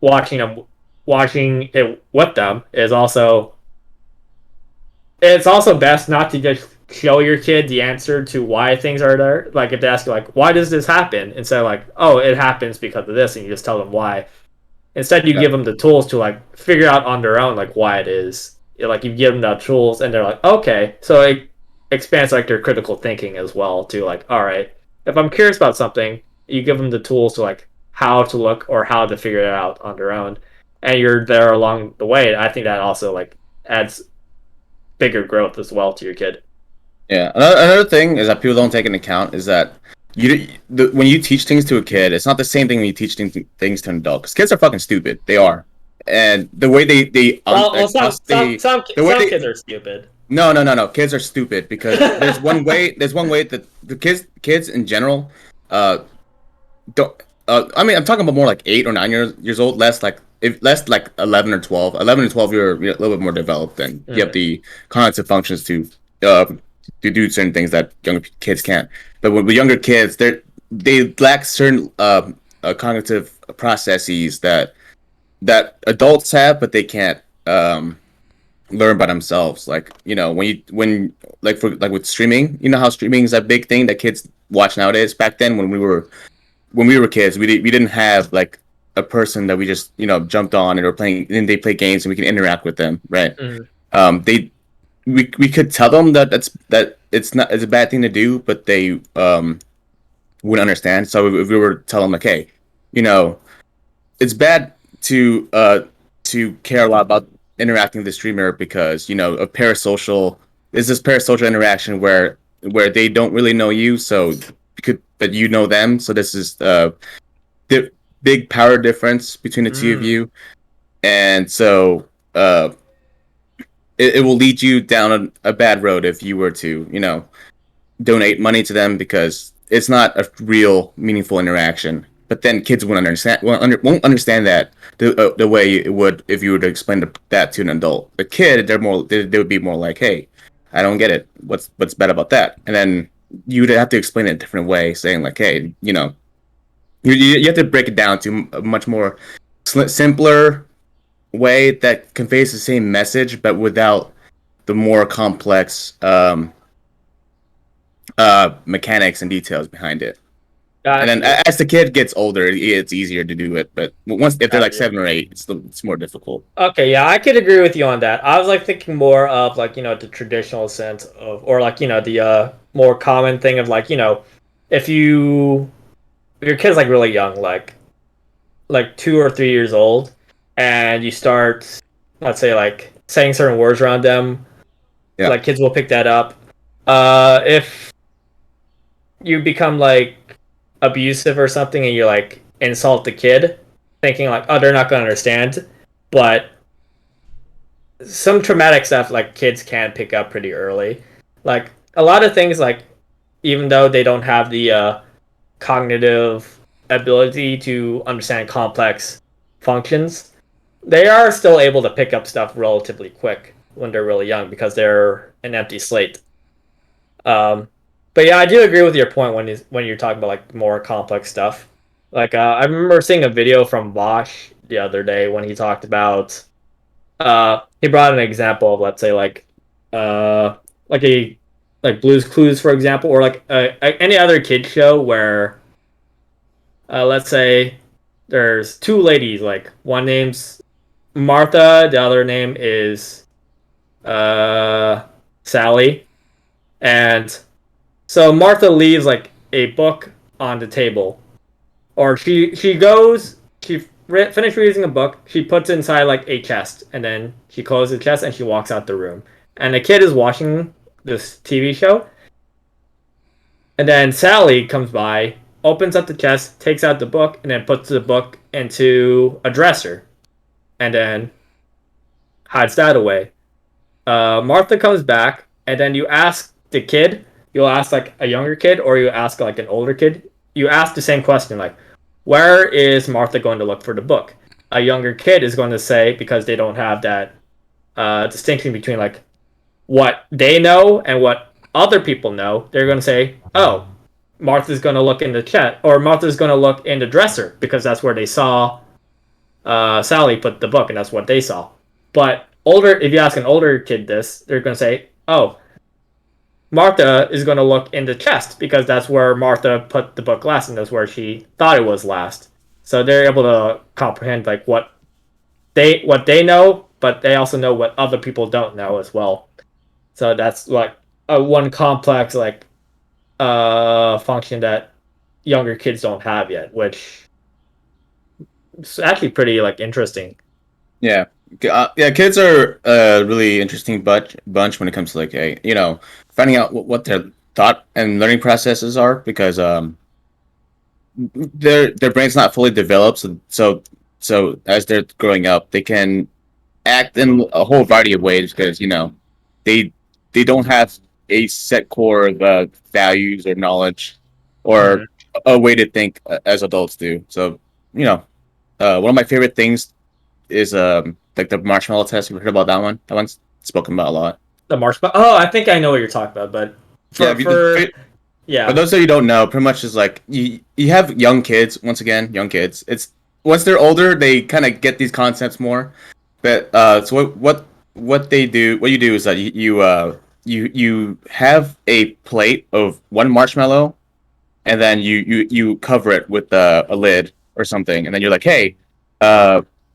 Speaker 1: watching it with them is also, it's also best not to just show your kid the answer to why things are there. Like, if they ask you like, why does this happen, instead of like, oh, it happens because of this, and you just tell them why. Instead, you give them the tools to like figure out on their own like why it is. Like, you give them the tools, and they're like, okay. So it expands like their critical thinking as well to like, all right, if I'm curious about something, you give them the tools to like how to look or how to figure it out on their own, and you're there along the way. I think that also like adds bigger growth as well to your kid.
Speaker 2: Yeah, another thing is that people don't take into account is that when you teach things to a kid, it's not the same thing when you teach things to an adult. Because kids are fucking stupid. They are, and the way
Speaker 1: some kids are stupid.
Speaker 2: No. Kids are stupid because there's one way. There's one way that the kids in general, don't. I mean, I'm talking about more like 8 or 9 years old. Less like 11 or 12. 11 and 12, you're a little bit more developed, and you have the cognitive functions to do certain things that younger kids can't. But with younger kids, they lack certain cognitive processes that adults have, but they can't learn by themselves. Like, when with streaming, how streaming is a big thing that kids watch nowadays. Back then, when we were kids, we didn't have like a person that we just jumped on and were playing, and they play games and we can interact with them, right? We could tell them that it's a bad thing to do, but they wouldn't understand. So if we were to tell them like, hey, it's bad to care a lot about interacting with the streamer because a parasocial is this parasocial interaction where they don't really know you, but you know them. So this is the big power difference between the two of you, and so it will lead you down a bad road if you were to donate money to them, because it's not a real meaningful interaction. But then kids won't understand that the way it would if you were to explain that to an adult. A kid, they would be more like, hey, I don't get it. What's bad about that? And then you would have to explain it a different way, saying like, hey, you have to break it down to a much more simpler way that conveys the same message, but without the more complex mechanics and details behind it. And then as the kid gets older, it's easier to do it. But if they're like 7 or 8, it's more difficult.
Speaker 1: Okay, yeah, I could agree with you on that. I was like thinking more of like the traditional sense of, or like the more common thing of like if your kid's like really young, like like 2 or 3 years old, and you start, let's say, like saying certain words around them,
Speaker 2: Yeah.
Speaker 1: like kids will pick that up. If you become like abusive or something, and you like insult the kid, thinking like, oh, they're not gonna understand, but some traumatic stuff like kids can pick up pretty early. Like a lot of things, like even though they don't have the cognitive ability to understand complex functions, they are still able to pick up stuff relatively quick when they're really young because they're an empty slate. Um, but yeah, I do agree with your point when you're talking about like more complex stuff. Like I remember seeing a video from Bosch the other day when he talked about he brought an example of, let's say, uh like a like Blue's Clues, for example, or like any other kid show where let's say there's two ladies, like one name's Martha, the other name is Sally, and so Martha leaves like a book on the table, or she goes, finished reading a book, she puts it inside like a chest, and then she closes the chest and she walks out the room. And the kid is watching this TV show, and then Sally comes by, opens up the chest, takes out the book, and then puts the book into a dresser, and then hides that away. Martha comes back, and then you ask the kid, you'll ask like a younger kid, or you ask like an older kid, you ask the same question, like, where is Martha going to look for the book? A younger kid is going to say, because they don't have that distinction between like what they know and what other people know, they're going to say, oh, Martha's going to look in the chat, or Martha's going to look in the dresser, because that's where they saw Sally put the book, and that's what they saw. But if you ask an older kid this, they're going to say, oh, Martha is going to look in the chest, because that's where Martha put the book last, and that's where she thought it was last. So they're able to comprehend like what they know, but they also know what other people don't know as well. So that's like one complex like function that younger kids don't have yet, which is actually pretty like interesting.
Speaker 2: Yeah. Yeah, kids are a really interesting bunch when it comes to like finding out what their thought and learning processes are, because their brain's not fully developed, so as they're growing up they can act in a whole variety of ways, because they they don't have a set core of values or knowledge or a way to think as adults do. So one of my favorite things is like the Marshmallow Test. You heard about that one? That one's spoken about a lot.
Speaker 1: The marshmallow. Oh, I think I know what you're talking about, but
Speaker 2: for those of you who don't know, pretty much is like you have young kids. Once again, young kids. It's once they're older, they kind of get these concepts more. But so what they do, what you do is that you have a plate of one marshmallow, and then you cover it with a lid or something, and then you're like, hey,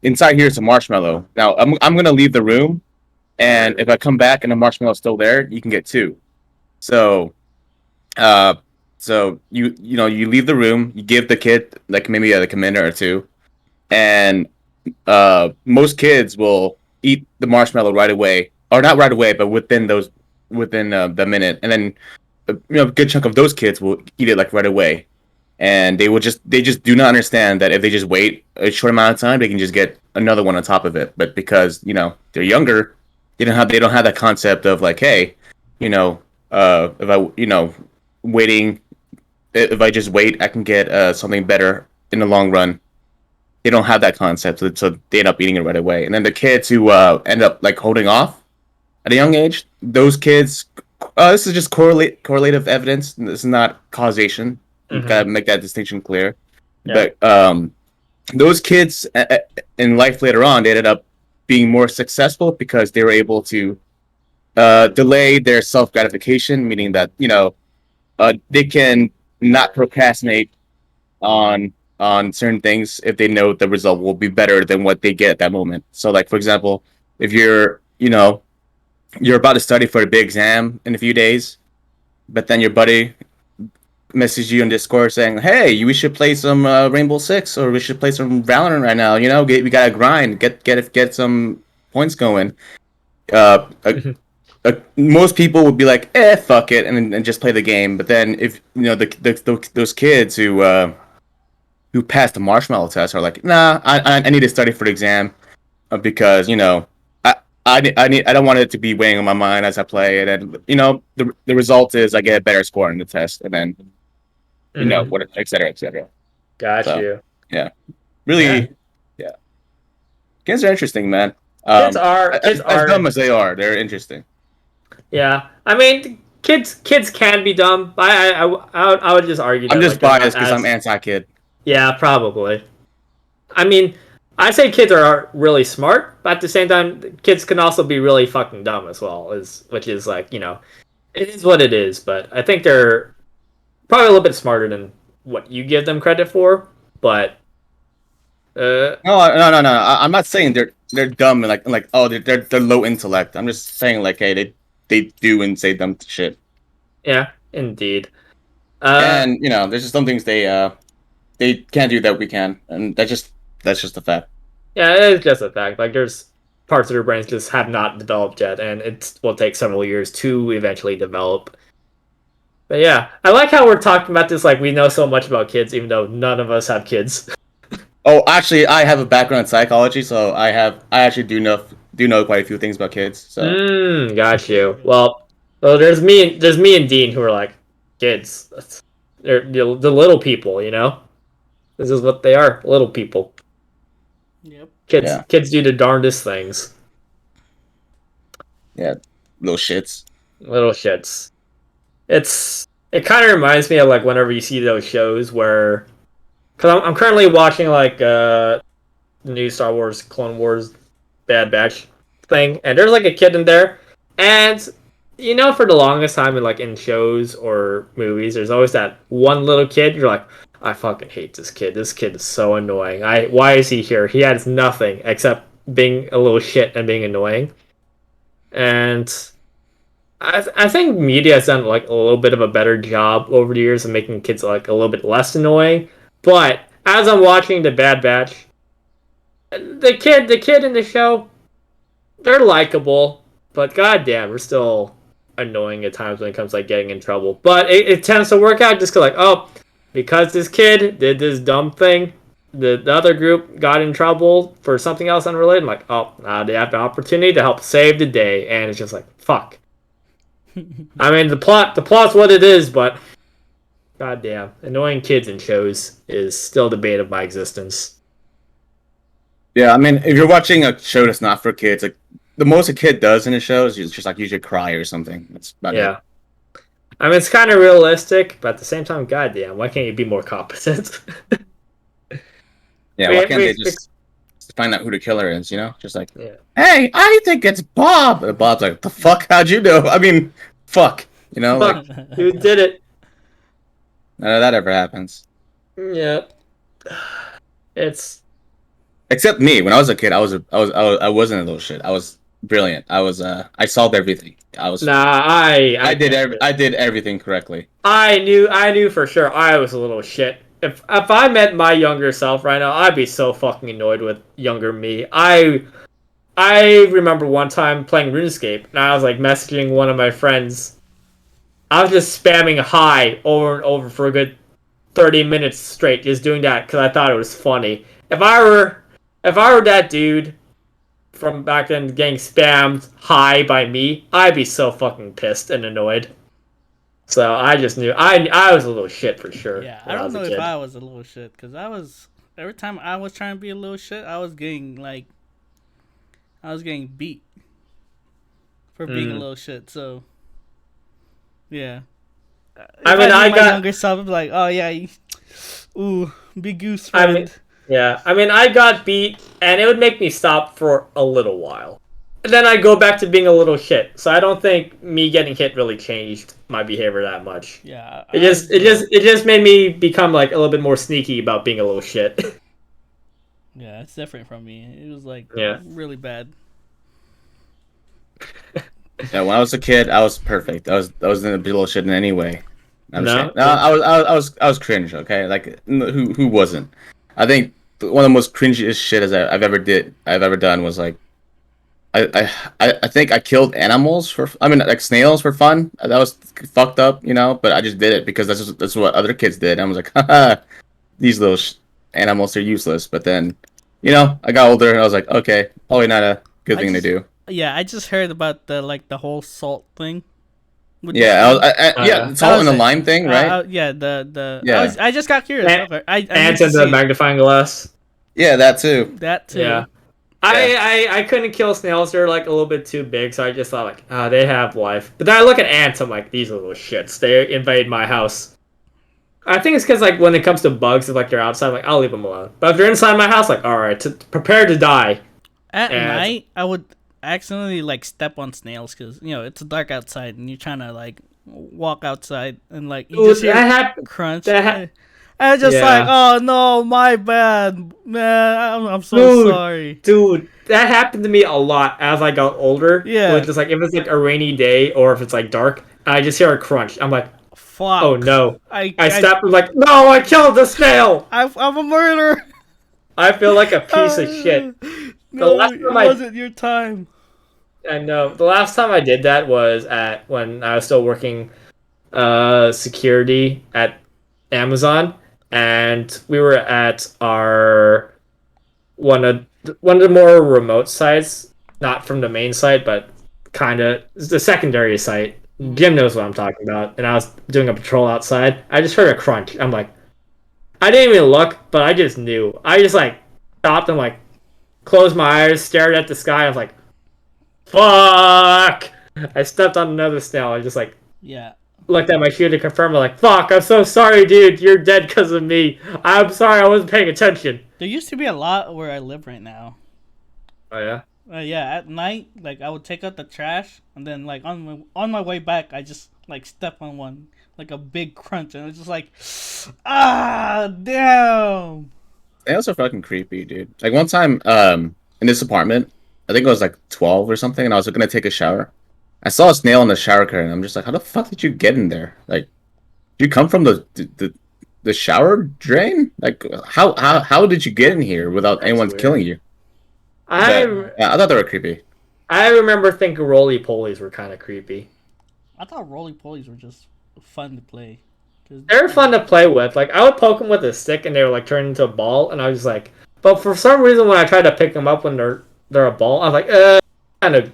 Speaker 2: inside here is a marshmallow. Now I'm gonna leave the room, and if I come back and the marshmallow's still there, you can get two. So, so you leave the room, you give the kid like maybe like a minute or two, and most kids will eat the marshmallow right away, or not right away, but within the minute, and then a good chunk of those kids will eat it like right away, and they just do not understand that if they just wait a short amount of time, they can just get another one on top of it. But because they're younger, they don't have that concept of like, hey, if I waiting, if I just wait, I can get something better in the long run. They don't have that concept, so they end up eating it right away. And then the kids who end up like holding off at a young age, those kids, this is just correlative evidence. This is not causation.
Speaker 1: Mm-hmm.
Speaker 2: Gotta make that distinction clear. Yeah. But those kids in life later on, they ended up being more successful because they were able to delay their self gratification, meaning that they can not procrastinate on certain things if they know the result will be better than what they get at that moment. So, like for example, if you're about to study for a big exam in a few days, but then your buddy message you on Discord saying, "Hey, we should play some Rainbow Six, or we should play some Valorant right now. You know, we gotta grind, get some points going." Uh, Most people would be like, fuck it," and just play the game. But then if those kids who passed the Marshmallow Test are like, "Nah, I need to study for the exam because I don't want it to be weighing on my mind as I play it, and the result is I get a better score in the test, and then what, et cetera, et cetera."
Speaker 1: Got
Speaker 2: So,
Speaker 1: you.
Speaker 2: Yeah, really, yeah. Kids are interesting, man.
Speaker 1: Kids are
Speaker 2: as dumb as they are, they're interesting.
Speaker 1: Yeah, I mean, kids can be dumb. I would just argue.
Speaker 2: I'm
Speaker 1: that,
Speaker 2: just biased because I'm anti-kid.
Speaker 1: Yeah, probably. I mean, I say kids are really smart, but at the same time, kids can also be really fucking dumb as well. Which is like, it is what it is. But I think they're probably a little bit smarter than what you give them credit for. But
Speaker 2: No. I'm not saying they're dumb and like oh they're low intellect. I'm just saying like, hey, they do and say dumb shit.
Speaker 1: Yeah, indeed.
Speaker 2: And there's just some things they can't do that we can, and that's just a fact.
Speaker 1: Yeah, it's just a fact. Like, there's parts of their brains just have not developed yet, and it will take several years to eventually develop. But yeah, I like how we're talking about this like we know so much about kids, even though none of us have kids.
Speaker 2: Oh, actually, I have a background in psychology, so I actually do know quite a few things about kids. So.
Speaker 1: Got you. Well, there's me and Dean who are like kids. They're the little people, This is what they are, little people.
Speaker 3: Yep.
Speaker 1: Kids do the darndest things.
Speaker 2: Yeah, little shits.
Speaker 1: Little shits. It kind of reminds me of like whenever you see those shows where, because I'm currently watching like the new Star Wars Clone Wars Bad Batch thing, and there's like a kid in there, and for the longest time in shows or movies, there's always that one little kid. You're like, I fucking hate this kid. This kid is so annoying. Why is he here? He has nothing except being a little shit and being annoying. And I think media has done like a little bit of a better job over the years of making kids like a little bit less annoying. But as I'm watching the Bad Batch, the kid in the show, they're likable, but goddamn, we're still annoying at times when it comes to like getting in trouble. But it tends to work out just because this kid did this dumb thing, the other group got in trouble for something else unrelated. I'm like, now they have the opportunity to help save the day, and it's just like, fuck. I mean, the plot's what it is, but goddamn, annoying kids in shows is still the bane of my existence.
Speaker 2: Yeah, I mean, if you're watching a show that's not for kids, like the most a kid does in a show is just like usually cry or something. That's about it.
Speaker 1: I mean, it's kind of realistic, but at the same time, goddamn, why can't you be more competent?
Speaker 2: Yeah, why can't they just find out who the killer is, Just like, hey, I think it's Bob. And Bob's like, the fuck? How'd you know? I mean, fuck.
Speaker 1: Fuck, who did it?
Speaker 2: None of that ever happens.
Speaker 1: Yeah. It's...
Speaker 2: Except me. When I was a kid, I wasn't a little shit. I was brilliant. I solved everything. I did everything correctly.
Speaker 1: I knew for sure I was a little shit. If I met my younger self right now, I'd be so fucking annoyed with younger me. I remember one time playing RuneScape, and I was like messaging one of my friends. I was just spamming hi over and over for a good 30 minutes straight, just doing that because I thought it was funny. If I were that dude from back then getting spammed hi by me, I'd be so fucking pissed and annoyed. So I just knew I was a little shit for sure.
Speaker 3: Yeah, I don't know if I was a little shit because every time I was trying to be a little shit, I was getting beat for being a little shit. So yeah, I got my younger self would be like, oh yeah, be goose friend.
Speaker 1: I got beat, and it would make me stop for a little while. And then I go back to being a little shit. So I don't think me getting hit really changed my behavior that much.
Speaker 3: Yeah.
Speaker 1: It just made me become like a little bit more sneaky about being a little shit.
Speaker 3: Yeah, it's different from me. It was like really bad.
Speaker 2: Yeah, when I was a kid, I was perfect. I wasn't a little shit in any way. I'm just
Speaker 1: No?
Speaker 2: kidding. No, I was cringe. Okay, like who wasn't? I think one of the most cringiest shit I've ever done was like I think I killed animals I mean like snails for fun. That was fucked up, you know. But I just did it because that's what other kids did. I was like, haha, these little animals are useless. But then, you know, I got older and I was like, okay, probably not a good thing to do.
Speaker 3: Yeah, I just heard about the whole salt thing.
Speaker 2: Yeah, yeah, it's all in the lime thing, right?
Speaker 3: Yeah, the
Speaker 2: Yeah.
Speaker 3: I just got curious. Okay, I
Speaker 1: Ants in the magnifying glass.
Speaker 2: Yeah, that too.
Speaker 3: That too.
Speaker 1: Yeah. I couldn't kill snails. They're like a little bit too big, so I just thought like, they have life. But then I look at ants, I'm like, these little shits. They invade my house. I think it's because like when it comes to bugs, if like they're outside, like I'll leave them alone. But if they're inside my house, like all right, prepare to die.
Speaker 3: At night, I would accidentally like step on snails because it's dark outside and you're trying to like walk outside and like you just hear crunch. I just like, oh no, my bad, man. I'm so sorry,
Speaker 1: dude. That happened to me a lot as I got older.
Speaker 3: Yeah,
Speaker 1: with just like if it's like a rainy day or if it's like dark, and I just hear a crunch. I'm like,
Speaker 3: fuck.
Speaker 1: Oh no! I stepped like, no, I killed the snail.
Speaker 3: I'm a murderer.
Speaker 1: I feel like a piece of shit.
Speaker 3: No, it wasn't your time.
Speaker 1: I know. The last time I did that was when I was still working security at Amazon, and we were at our one of the more remote sites, not from the main site, but kind of the secondary site. Jim knows what I'm talking about, and I was doing a patrol outside. I just heard a crunch. I'm like, I didn't even look, but I just knew. I just like stopped and like closed my eyes, stared at the sky. I was like, fuck! I stepped on another snail. I just like looked at my shoe to confirm. I'm like, fuck! I'm so sorry, dude. You're dead because of me. I'm sorry. I wasn't paying attention.
Speaker 3: There used to be a lot where I live right now.
Speaker 1: Oh yeah.
Speaker 3: Yeah, at night, like I would take out the trash, and then like on my way back, I just like step on one, like a big crunch, and it's just like, damn.
Speaker 2: Snails are fucking creepy, dude. Like one time, in this apartment, I think I was like 12 or something, and I was gonna take a shower. I saw a snail in the shower curtain. I'm just like, how the fuck did you get in there? Like, did you come from the shower drain? Like, how did you get in here without anyone killing you? I thought they were creepy.
Speaker 1: I remember thinking roly-polies were kind of creepy.
Speaker 3: I thought roly-polies were just fun to play.
Speaker 1: They're fun to play with. Like, I would poke them with a stick and they would like turn into a ball, and I was like, but for some reason when I tried to pick them up when they're a ball, I was like, kind of.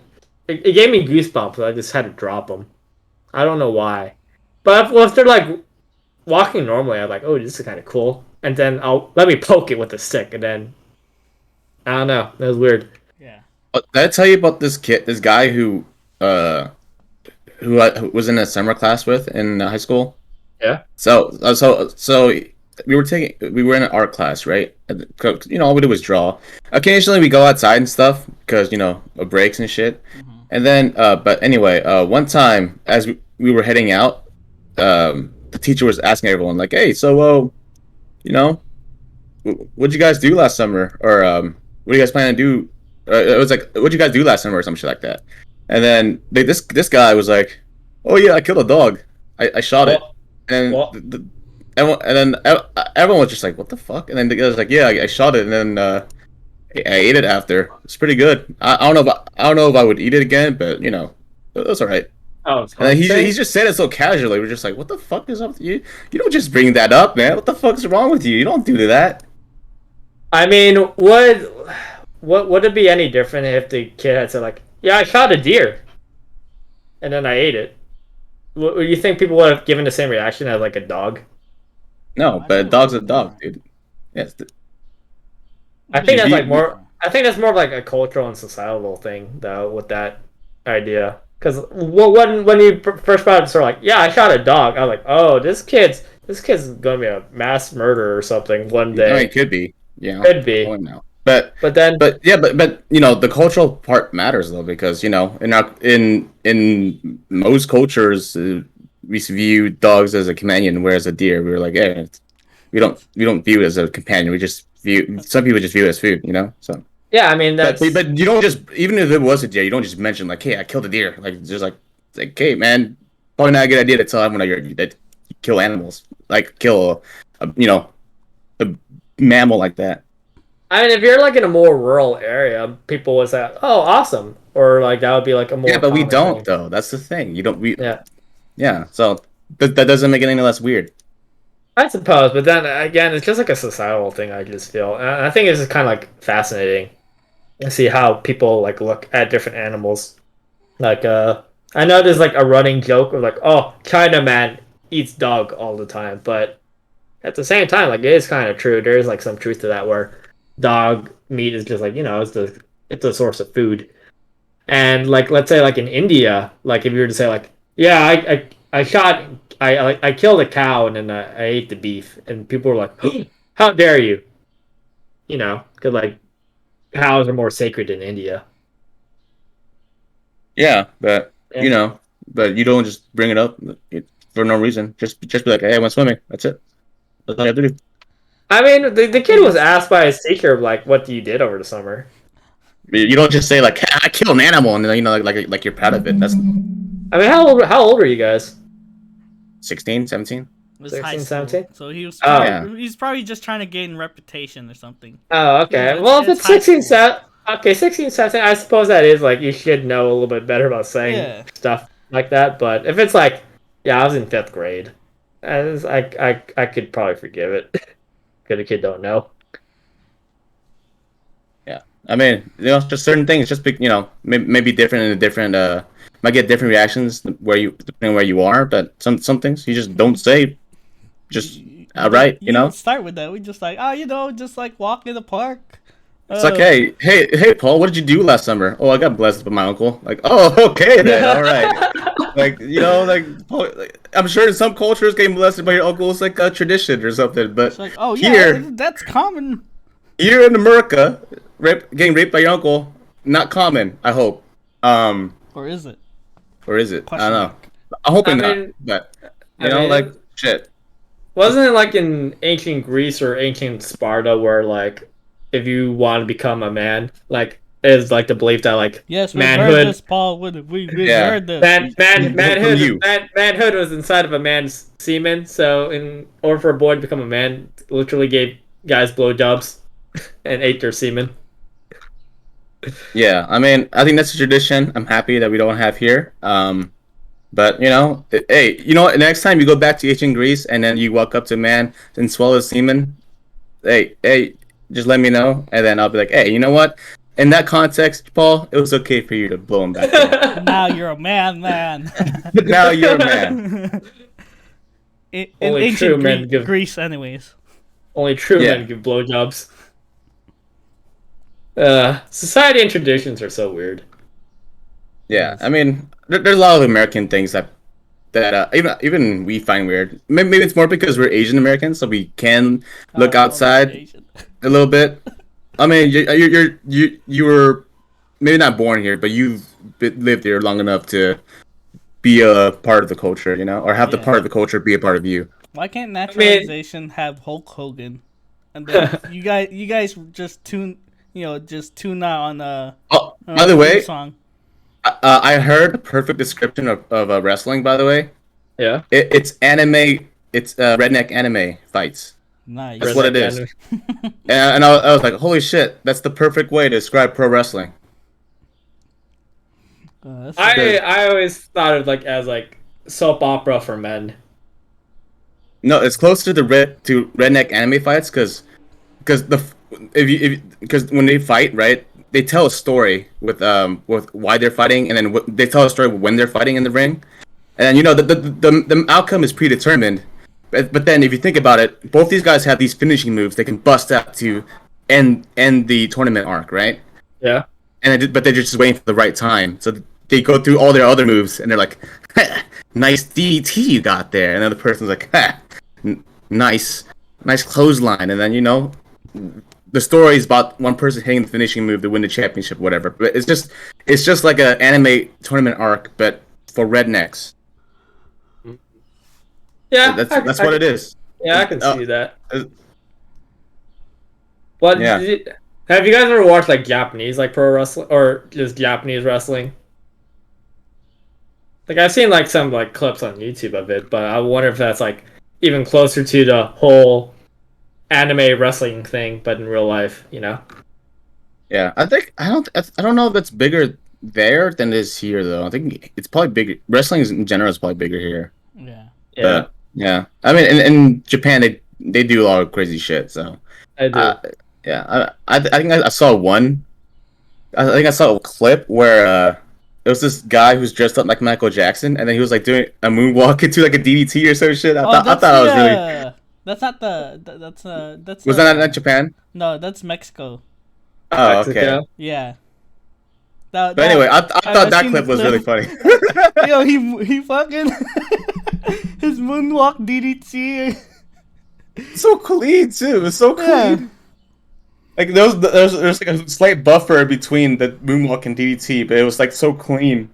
Speaker 1: It gave me goosebumps. So I just had to drop them. I don't know why, but if they're like walking normally, I'm like, oh, this is kind of cool, and then let me poke it with a stick, and then I don't know. That was weird.
Speaker 3: Yeah.
Speaker 2: Did I tell you about this guy who I was in a summer class with in high school?
Speaker 1: Yeah.
Speaker 2: So we were in an art class, right? You know, all we did was draw. Occasionally we go outside and stuff because breaks and shit. Mm-hmm. And then, but anyway, one time as we were heading out, the teacher was asking everyone like, "Hey, so what'd you guys do last summer?" Or what do you guys plan to do? It was like, what'd you guys do last summer or some shit like that. And then this guy was like, "Oh yeah, I killed a dog. I shot it." And then everyone was just like, "What the fuck?" And then the guy was like, "Yeah, I shot it, and then I ate it after. It's pretty good. I don't know if I would eat it again, but it was alright."
Speaker 1: Oh,
Speaker 2: and then he just said it so casually. We're just like, "What the fuck is up with you? You don't just bring that up, man. What the fuck's wrong with you? You don't do that."
Speaker 1: I mean, would it be any different if the kid had said like, "Yeah, I shot a deer, and then I ate it"? Would you think people would have given the same reaction as like a dog?
Speaker 2: No, but a dog's a dog, dude. Yes.
Speaker 1: I think that's like more. I think that's more of like a cultural and societal thing, though, with that idea. Because when you first brought it, sort of like, "Yeah, I shot a dog," I was like, "Oh, this kid's gonna be a mass murderer or something one day."
Speaker 2: No, it could be. Yeah,
Speaker 1: could be. But
Speaker 2: the cultural part matters though, because in most cultures we view dogs as a companion, whereas a deer we were like, yeah, we don't view it as a companion. We just some people just view it as food, So
Speaker 1: yeah, I mean that's.
Speaker 2: But you don't just, even if it was a deer, you don't just mention like, hey, I killed a deer. Like just like, hey man, probably not a good idea to tell everyone that you kill animals, like kill a mammal like that.
Speaker 1: I mean, if you're like in a more rural area, people would say, "Oh, awesome," or like that would be like a more
Speaker 2: Yeah, but we
Speaker 1: common
Speaker 2: don't
Speaker 1: thing.
Speaker 2: though. That's the thing. You don't. We
Speaker 1: Yeah,
Speaker 2: yeah. So that doesn't make it any less weird.
Speaker 1: I suppose. But then again, it's just like a societal thing. I just feel, and I think it's just kind of like fascinating to see how people like look at different animals. Like, I know there's like a running joke of like, "Oh, China man eats dog all the time," but at the same time, like it is kind of true. There is like some truth to that where dog meat is just like it's a source of food. And like let's say like in India, like if you were to say like yeah I shot I killed a cow and then I ate the beef and people were like how dare you, because like cows are more sacred in India.
Speaker 2: Yeah, but
Speaker 1: Yeah.
Speaker 2: but you don't just bring it up for no reason. Just be like, hey, I went swimming. That's it. That's all you have to do.
Speaker 1: I mean the kid
Speaker 3: think
Speaker 1: was
Speaker 3: it's
Speaker 1: asked by his teacher like what you did over the summer.
Speaker 2: You don't just say like, hey, I killed an animal, and then like you're proud of it. That's
Speaker 1: I mean how old are you guys?
Speaker 2: 16, 17.
Speaker 3: it was high
Speaker 1: 16,
Speaker 3: school,
Speaker 1: 17?
Speaker 3: so
Speaker 1: Oh.
Speaker 2: Yeah.
Speaker 3: he's probably just trying to gain reputation or something.
Speaker 1: Oh, okay.
Speaker 3: Yeah,
Speaker 1: Well, if it's
Speaker 3: high
Speaker 1: 16,
Speaker 3: school.
Speaker 1: okay, 16, 17, I suppose that is like you should know a little bit better about saying
Speaker 3: Yeah.
Speaker 1: stuff like that. But if it's like, yeah, I was in fifth grade, I could probably forgive it. Because a kid don't know.
Speaker 2: Yeah, I mean, just certain things, just maybe different in a different might get different reactions depending where you are, but some things you just don't say, just outright,
Speaker 3: You don't start with that. We just like, just like walk in the park.
Speaker 2: It's like, hey, Paul, what did you do last summer? Oh, I got blessed by my uncle. Like, oh, okay then, all right. Like, I'm sure in some cultures getting blessed by your uncle is like a tradition or something, but
Speaker 3: It's like, oh
Speaker 2: here,
Speaker 3: yeah, that's common.
Speaker 2: here in America, getting raped by your uncle, not common. I hope.
Speaker 3: Or is it?
Speaker 2: Or is it? I
Speaker 3: Question
Speaker 2: don't know.
Speaker 3: mark.
Speaker 2: I'm hoping
Speaker 1: I
Speaker 2: not,
Speaker 1: mean,
Speaker 2: but
Speaker 1: I mean,
Speaker 2: shit.
Speaker 1: wasn't it like in ancient Greece or ancient Sparta where like if you want to become a man, like is like the belief that like
Speaker 3: Yes, we've heard
Speaker 1: manhood
Speaker 3: this, Paul. We've
Speaker 2: Yeah.
Speaker 3: heard this.
Speaker 2: From you.
Speaker 1: manhood was inside of a man's semen. So in order for a boy to become a man, literally gave guys blowjobs and ate their semen.
Speaker 2: Yeah, I mean, I think that's a tradition. I'm happy that we don't have here. But hey, you know what? Next time you go back to ancient Greece and then you walk up to a man and swallow his semen, hey, just let me know, and then I'll be like, hey, you know what? In that context, Paul, it was okay for you to blow him back in.
Speaker 3: Now you're a man.
Speaker 2: Now you're a man.
Speaker 3: In
Speaker 1: Only true
Speaker 3: ancient
Speaker 1: men give
Speaker 3: Greece, anyways.
Speaker 1: only true
Speaker 2: Yeah.
Speaker 1: men give blowjobs. Society and traditions are so weird.
Speaker 2: Yeah, I mean, there's a lot of American things that even we find weird. Maybe it's more because we're Asian Americans, so we can look outside
Speaker 3: Asian.
Speaker 2: a little bit. I mean, you were maybe not born here, but you've lived here long enough to be a part of the culture, or have the
Speaker 3: Yeah.
Speaker 2: part of the culture be a part of you.
Speaker 3: Why can't naturalization have Hulk Hogan? And then you guys just tune out on
Speaker 2: Oh,
Speaker 3: on
Speaker 2: by the
Speaker 3: theme
Speaker 2: way,
Speaker 3: song.
Speaker 2: I heard the perfect description of wrestling. By the way,
Speaker 1: Yeah.
Speaker 2: it's anime. It's redneck anime fights.
Speaker 3: Nice.
Speaker 2: That's what it is.
Speaker 1: Redneck
Speaker 2: And I was like, holy shit, that's the perfect way to describe pro wrestling.
Speaker 3: That's
Speaker 1: I always thought of like as like soap opera for men.
Speaker 2: No, it's close to redneck anime fights because because when they fight, right, they tell a story with why they're fighting, and then they tell a story when they're fighting in the ring, and then the outcome is predetermined. But then if you think about it, both these guys have these finishing moves they can bust out to end the tournament arc, right?
Speaker 1: Yeah.
Speaker 2: But they're just waiting for the right time. So they go through all their other moves, and they're like, "Nice DT you got there," and then the person's like, nice clothesline," and then the story is about one person hitting the finishing move to win the championship, whatever. But it's just like an anime tournament arc, but for rednecks.
Speaker 1: Yeah.
Speaker 2: That's what it is.
Speaker 1: Yeah, I can see that.
Speaker 2: uh,
Speaker 1: What
Speaker 2: Yeah.
Speaker 1: have you guys ever watched like Japanese like pro wrestling or just Japanese wrestling? Like I've seen like some like clips on YouTube of it, but I wonder if that's like even closer to the whole anime wrestling thing, but in real life, you know.
Speaker 2: Yeah, I don't know if it's bigger there than it is here though. I think it's probably bigger. Wrestling in general is probably bigger here.
Speaker 3: Yeah.
Speaker 1: Yeah,
Speaker 2: But yeah, I mean, in Japan they do a lot of crazy shit. So
Speaker 1: I do.
Speaker 2: yeah, I think I saw one. I think I saw a clip where it was this guy who's dressed up like Michael Jackson, and then he was like doing a moonwalk into like a DDT or some shit. I thought it was really.
Speaker 3: That's not that's
Speaker 2: Was that not Japan?
Speaker 3: No, that's Mexico.
Speaker 2: Oh, okay.
Speaker 1: Mexico.
Speaker 3: Yeah.
Speaker 2: But anyway, I thought that clip was really funny.
Speaker 3: Yo, he fucking his moonwalk DDT.
Speaker 2: So clean too. It's so clean.
Speaker 3: Yeah.
Speaker 2: Like there's like a slight buffer between the moonwalk and DDT, but it was like so clean.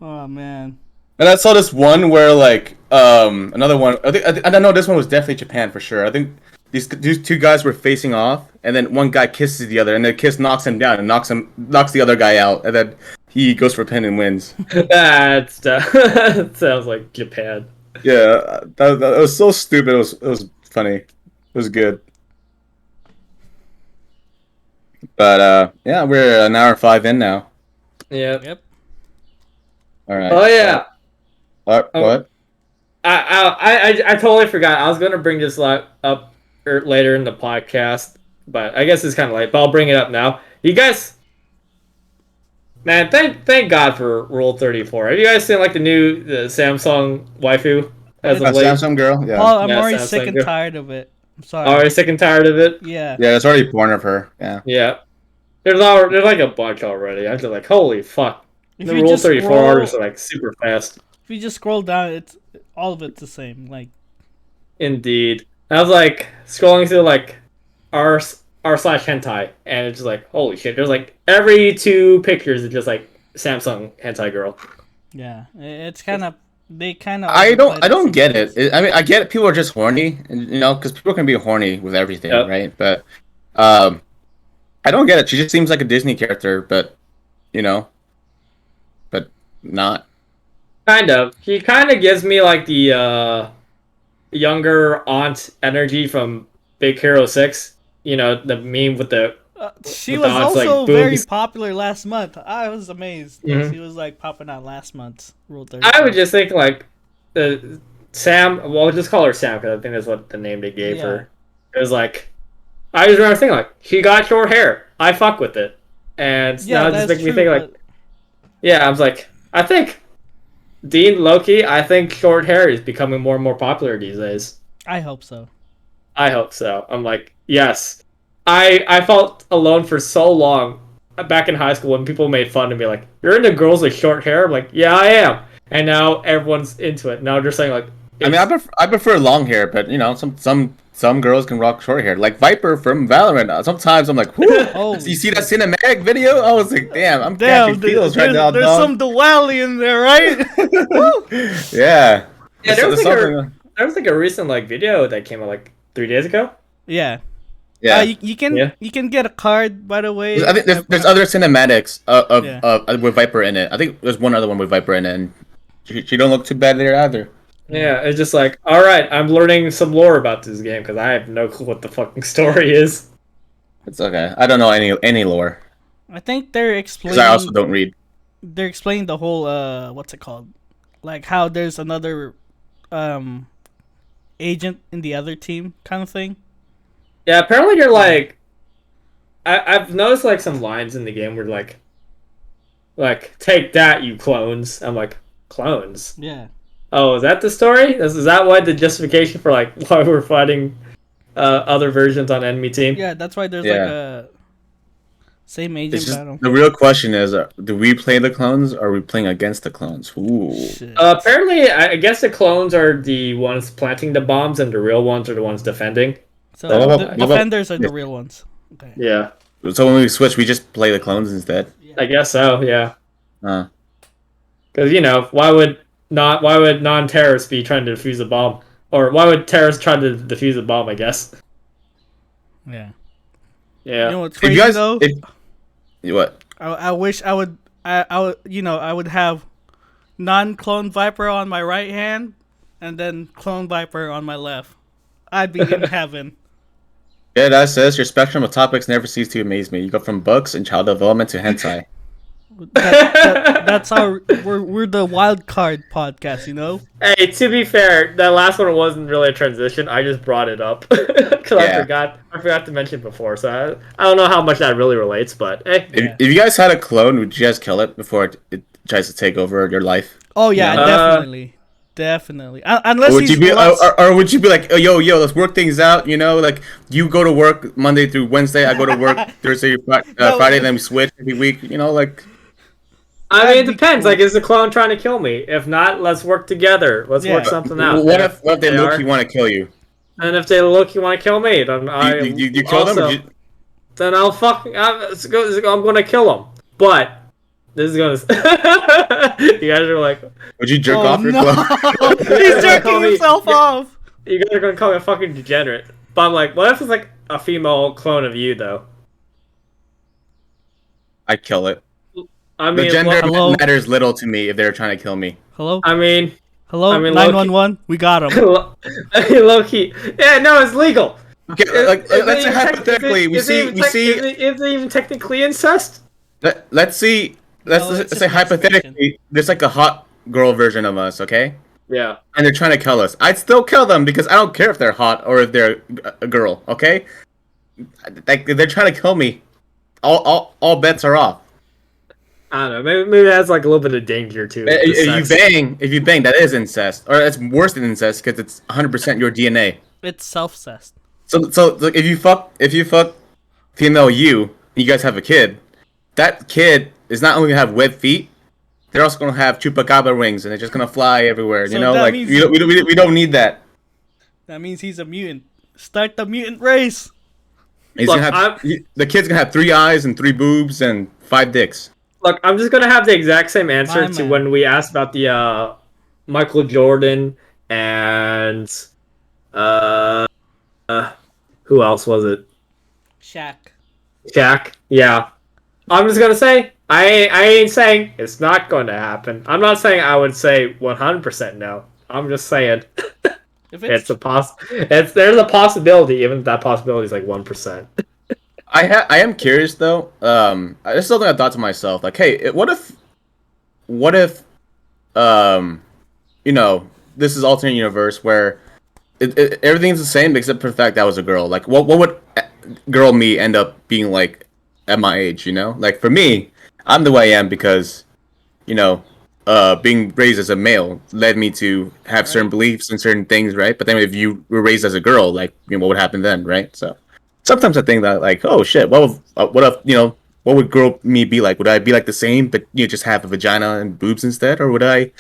Speaker 3: Oh man.
Speaker 2: And I saw this one where like another one. I don't know. This one was definitely Japan for sure. I think these two guys were facing off, and then one guy kisses the other, and the kiss knocks him down and knocks the other guy out, and then he goes for a pin and wins.
Speaker 1: That sounds like Japan.
Speaker 2: Yeah, that was so stupid. It was funny. It was good. But yeah, we're an hour 5 in now.
Speaker 1: Yeah.
Speaker 3: Yep.
Speaker 2: All right.
Speaker 1: Oh yeah.
Speaker 2: What?
Speaker 1: I totally forgot. I was gonna bring this up later in the podcast, but I guess it's kind of late. But I'll bring it up now. You guys, man, thank God for Rule 34. Have you guys seen like the new Samsung waifu as of late?
Speaker 2: Samsung girl. Yeah.
Speaker 3: Paul, I'm
Speaker 1: Yeah,
Speaker 3: already
Speaker 1: Samsung
Speaker 3: sick and
Speaker 1: girl.
Speaker 3: tired of it. I'm sorry.
Speaker 1: Already sick and tired of it.
Speaker 3: Yeah.
Speaker 2: Yeah, it's already porn of her. Yeah.
Speaker 1: Yeah. There's like a bunch already. I'm just like, holy fuck.
Speaker 3: If
Speaker 1: The
Speaker 3: you
Speaker 1: Rule
Speaker 3: just
Speaker 1: 34
Speaker 3: scroll-
Speaker 1: orders are like super fast.
Speaker 3: If you just scroll down, it's all of it's the same. Like,
Speaker 1: Indeed. I was like scrolling through like r/hentai, and it's just like, holy shit. There's like every 2 pictures is just like Samsung hentai girl.
Speaker 3: yeah, it's kind of they kind of.
Speaker 2: I don't get it. I mean, I get it. People are just horny, and you know, because people can be horny with everything,
Speaker 1: Yep.
Speaker 2: right? But I don't get it. She just seems like a Disney character, but you know, but not.
Speaker 1: Kind of. He kind of gives me like the younger aunt energy from Big Hero 6. You know, the meme with the...
Speaker 3: She
Speaker 1: with
Speaker 3: was
Speaker 1: the odds, like,
Speaker 3: also very
Speaker 1: boobs.
Speaker 3: popular last month. I was amazed.
Speaker 1: Mhm.
Speaker 3: She was like popping out last month's Rule 30.
Speaker 1: I would just think like Sam... Well, we'll just call her Sam because I think that's what the name they gave her. It was like... I just remember thinking like, she got short hair. I fuck with it. And now it just makes me think like... Yeah, I was like, I think... Dean Loki, I think short hair is becoming more and more popular these days.
Speaker 3: I hope so.
Speaker 1: I hope so. I'm like, yes. I felt alone for so long back in high school when people made fun of me like, you're into girls with short hair? I'm like, yeah, I am. And now everyone's into it. Now they're saying like...
Speaker 2: I mean, I prefer long hair, but you know, some girls can rock short hair. Like Viper from Valorant. Sometimes I'm like, whoo!
Speaker 3: Oh,
Speaker 2: You see that cinematic video? I was like, damn, I'm catching feels right now,
Speaker 3: there's
Speaker 2: dog.
Speaker 3: some Diwali in there, right?
Speaker 2: Yeah.
Speaker 1: Yeah, there was,
Speaker 2: There's
Speaker 1: like
Speaker 2: something-
Speaker 1: there was like a recent like video that came out like 3 days ago.
Speaker 3: Yeah.
Speaker 2: Yeah.
Speaker 3: You can get a card, by the way.
Speaker 2: I think there's other cinematics
Speaker 3: Yeah.
Speaker 2: with Viper in it. I think there's one other one with Viper in it, and she don't look too bad there either.
Speaker 1: Yeah, it's just like, all right, I'm learning some lore about this game because I have no clue what the fucking story is.
Speaker 2: It's okay. I don't know any lore
Speaker 3: I think they're
Speaker 2: because
Speaker 3: explaining.
Speaker 2: I also don't read.
Speaker 3: They're explaining the whole what's it called, like how there's another agent in the other team kind of thing.
Speaker 1: Yeah, apparently you're like, I've noticed like some lines in the game where like take that, you clones. I'm like, clones?
Speaker 3: Yeah.
Speaker 1: Oh, is that the story? Is that why the justification for like why we're fighting other versions on enemy team?
Speaker 3: Yeah, that's why there's
Speaker 2: Yeah.
Speaker 3: like a same agent
Speaker 2: It's just,
Speaker 3: battle.
Speaker 2: the real question is, do we play the clones or are we playing against the clones? Ooh.
Speaker 3: Shit.
Speaker 1: Apparently, I guess the clones are the ones planting the bombs, and the real ones are the ones defending.
Speaker 3: So
Speaker 2: What
Speaker 3: the
Speaker 2: about-
Speaker 3: defenders are the real ones. Okay.
Speaker 1: Yeah,
Speaker 2: So when we switch, we just play the clones instead.
Speaker 1: I guess so. Yeah,
Speaker 2: Uh,
Speaker 1: because you know, why would non-terrorists be trying to defuse a bomb, or why would terrorists try to defuse a bomb? I guess.
Speaker 3: Yeah.
Speaker 1: Yeah.
Speaker 3: You know what's
Speaker 2: if
Speaker 3: crazy
Speaker 2: you guys,
Speaker 3: though?
Speaker 2: what?
Speaker 3: I wish I would I would I would have non-clone Viper on my right hand, and then clone Viper on my left. I'd be in heaven.
Speaker 2: Yeah, that says your spectrum of topics never cease to amaze me. You go from books and child development to hentai.
Speaker 3: That's how we're the wild card podcast, you know.
Speaker 1: Hey, to be fair, that last one wasn't really a transition. I just brought it up because
Speaker 2: Yeah.
Speaker 1: I forgot to mention before. So I don't know how much that really relates, but hey.
Speaker 2: If you guys had a clone, would you guys kill it before it tries to take over your life?
Speaker 3: Oh yeah, definitely. Unless
Speaker 2: Or would
Speaker 3: he's
Speaker 2: you be,
Speaker 3: lost-
Speaker 2: or would you be like, oh, yo, let's work things out? You know, like you go to work Monday through Wednesday, I go to work Thursday, Friday, then we switch every week. You know, like.
Speaker 1: I mean, it depends. Like, is the clone trying to kill me? If not, let's work together. Let's work something out.
Speaker 2: What if they look you want to kill you?
Speaker 1: And if they look you want to kill me, then
Speaker 2: you kill them? Or
Speaker 1: then I'm gonna kill them. But this is gonna. You guys are like.
Speaker 2: Would you jerk off your
Speaker 3: no.
Speaker 2: clone?
Speaker 3: He's jerking himself off.
Speaker 1: You guys are gonna call me a fucking degenerate. But I'm like, what if it's like a female clone of you though?
Speaker 2: I'd kill it.
Speaker 1: I mean,
Speaker 2: The gender
Speaker 3: hello?
Speaker 2: matters little to me if they're trying to kill me.
Speaker 3: Hello.
Speaker 1: I mean,
Speaker 3: Hello.
Speaker 1: I mean,
Speaker 3: 911. We got him.
Speaker 1: low key. Yeah, no, it's legal.
Speaker 2: Okay, let's say hypothetically, we see.
Speaker 1: Is it even technically incest?
Speaker 2: Let's see.
Speaker 3: No, it's
Speaker 2: Let's
Speaker 3: just
Speaker 2: say
Speaker 3: an
Speaker 2: hypothetically, there's like a hot girl version of us, okay?
Speaker 1: Yeah.
Speaker 2: And they're trying to kill us. I'd still kill them because I don't care if they're hot or if they're a girl, okay? Like they're trying to kill me. All bets are off.
Speaker 1: I don't know. Maybe that's like a little bit of danger too.
Speaker 2: If you bang, that is incest, or that's worse than incest because it's 100% your DNA.
Speaker 3: It's self-cest.
Speaker 2: So like, if you fuck female you guys have a kid, that kid is not only gonna have webbed feet, they're also gonna have chupacabra wings, and they're just gonna fly everywhere.
Speaker 3: So
Speaker 2: You know,
Speaker 3: that
Speaker 2: like
Speaker 3: means-
Speaker 2: we don't need that.
Speaker 3: That means he's a mutant. Start the mutant race.
Speaker 2: He's
Speaker 1: Look,
Speaker 2: gonna have, the kid's gonna have 3 eyes and 3 boobs and 5 dicks.
Speaker 1: Look, I'm just gonna have the exact same answer
Speaker 3: My
Speaker 1: to
Speaker 3: man.
Speaker 1: when we asked about the Michael Jordan and who else was it?
Speaker 3: Shaq.
Speaker 1: Shaq. Yeah. I'm just gonna say I ain't saying it's not going to happen. I'm not saying I would say 100% no. I'm just saying
Speaker 3: If
Speaker 1: there's a possibility, even if that possibility is like 1%.
Speaker 2: I am curious though. This is something I thought to myself. Like, hey, what if, you know, this is alternate universe where everything's the same except for the fact that was a girl. Like, what would girl me end up being like at my age? You know, like for me, I'm the way I am because, you know, being raised as a male led me to have certain beliefs and certain things, right? But then if you were raised as a girl, like, you know, what would happen then, right? So sometimes I think that, like, oh shit, what if, you know, what would girl me be like? Would I be like the same, but you know, just have a vagina and boobs instead, or would I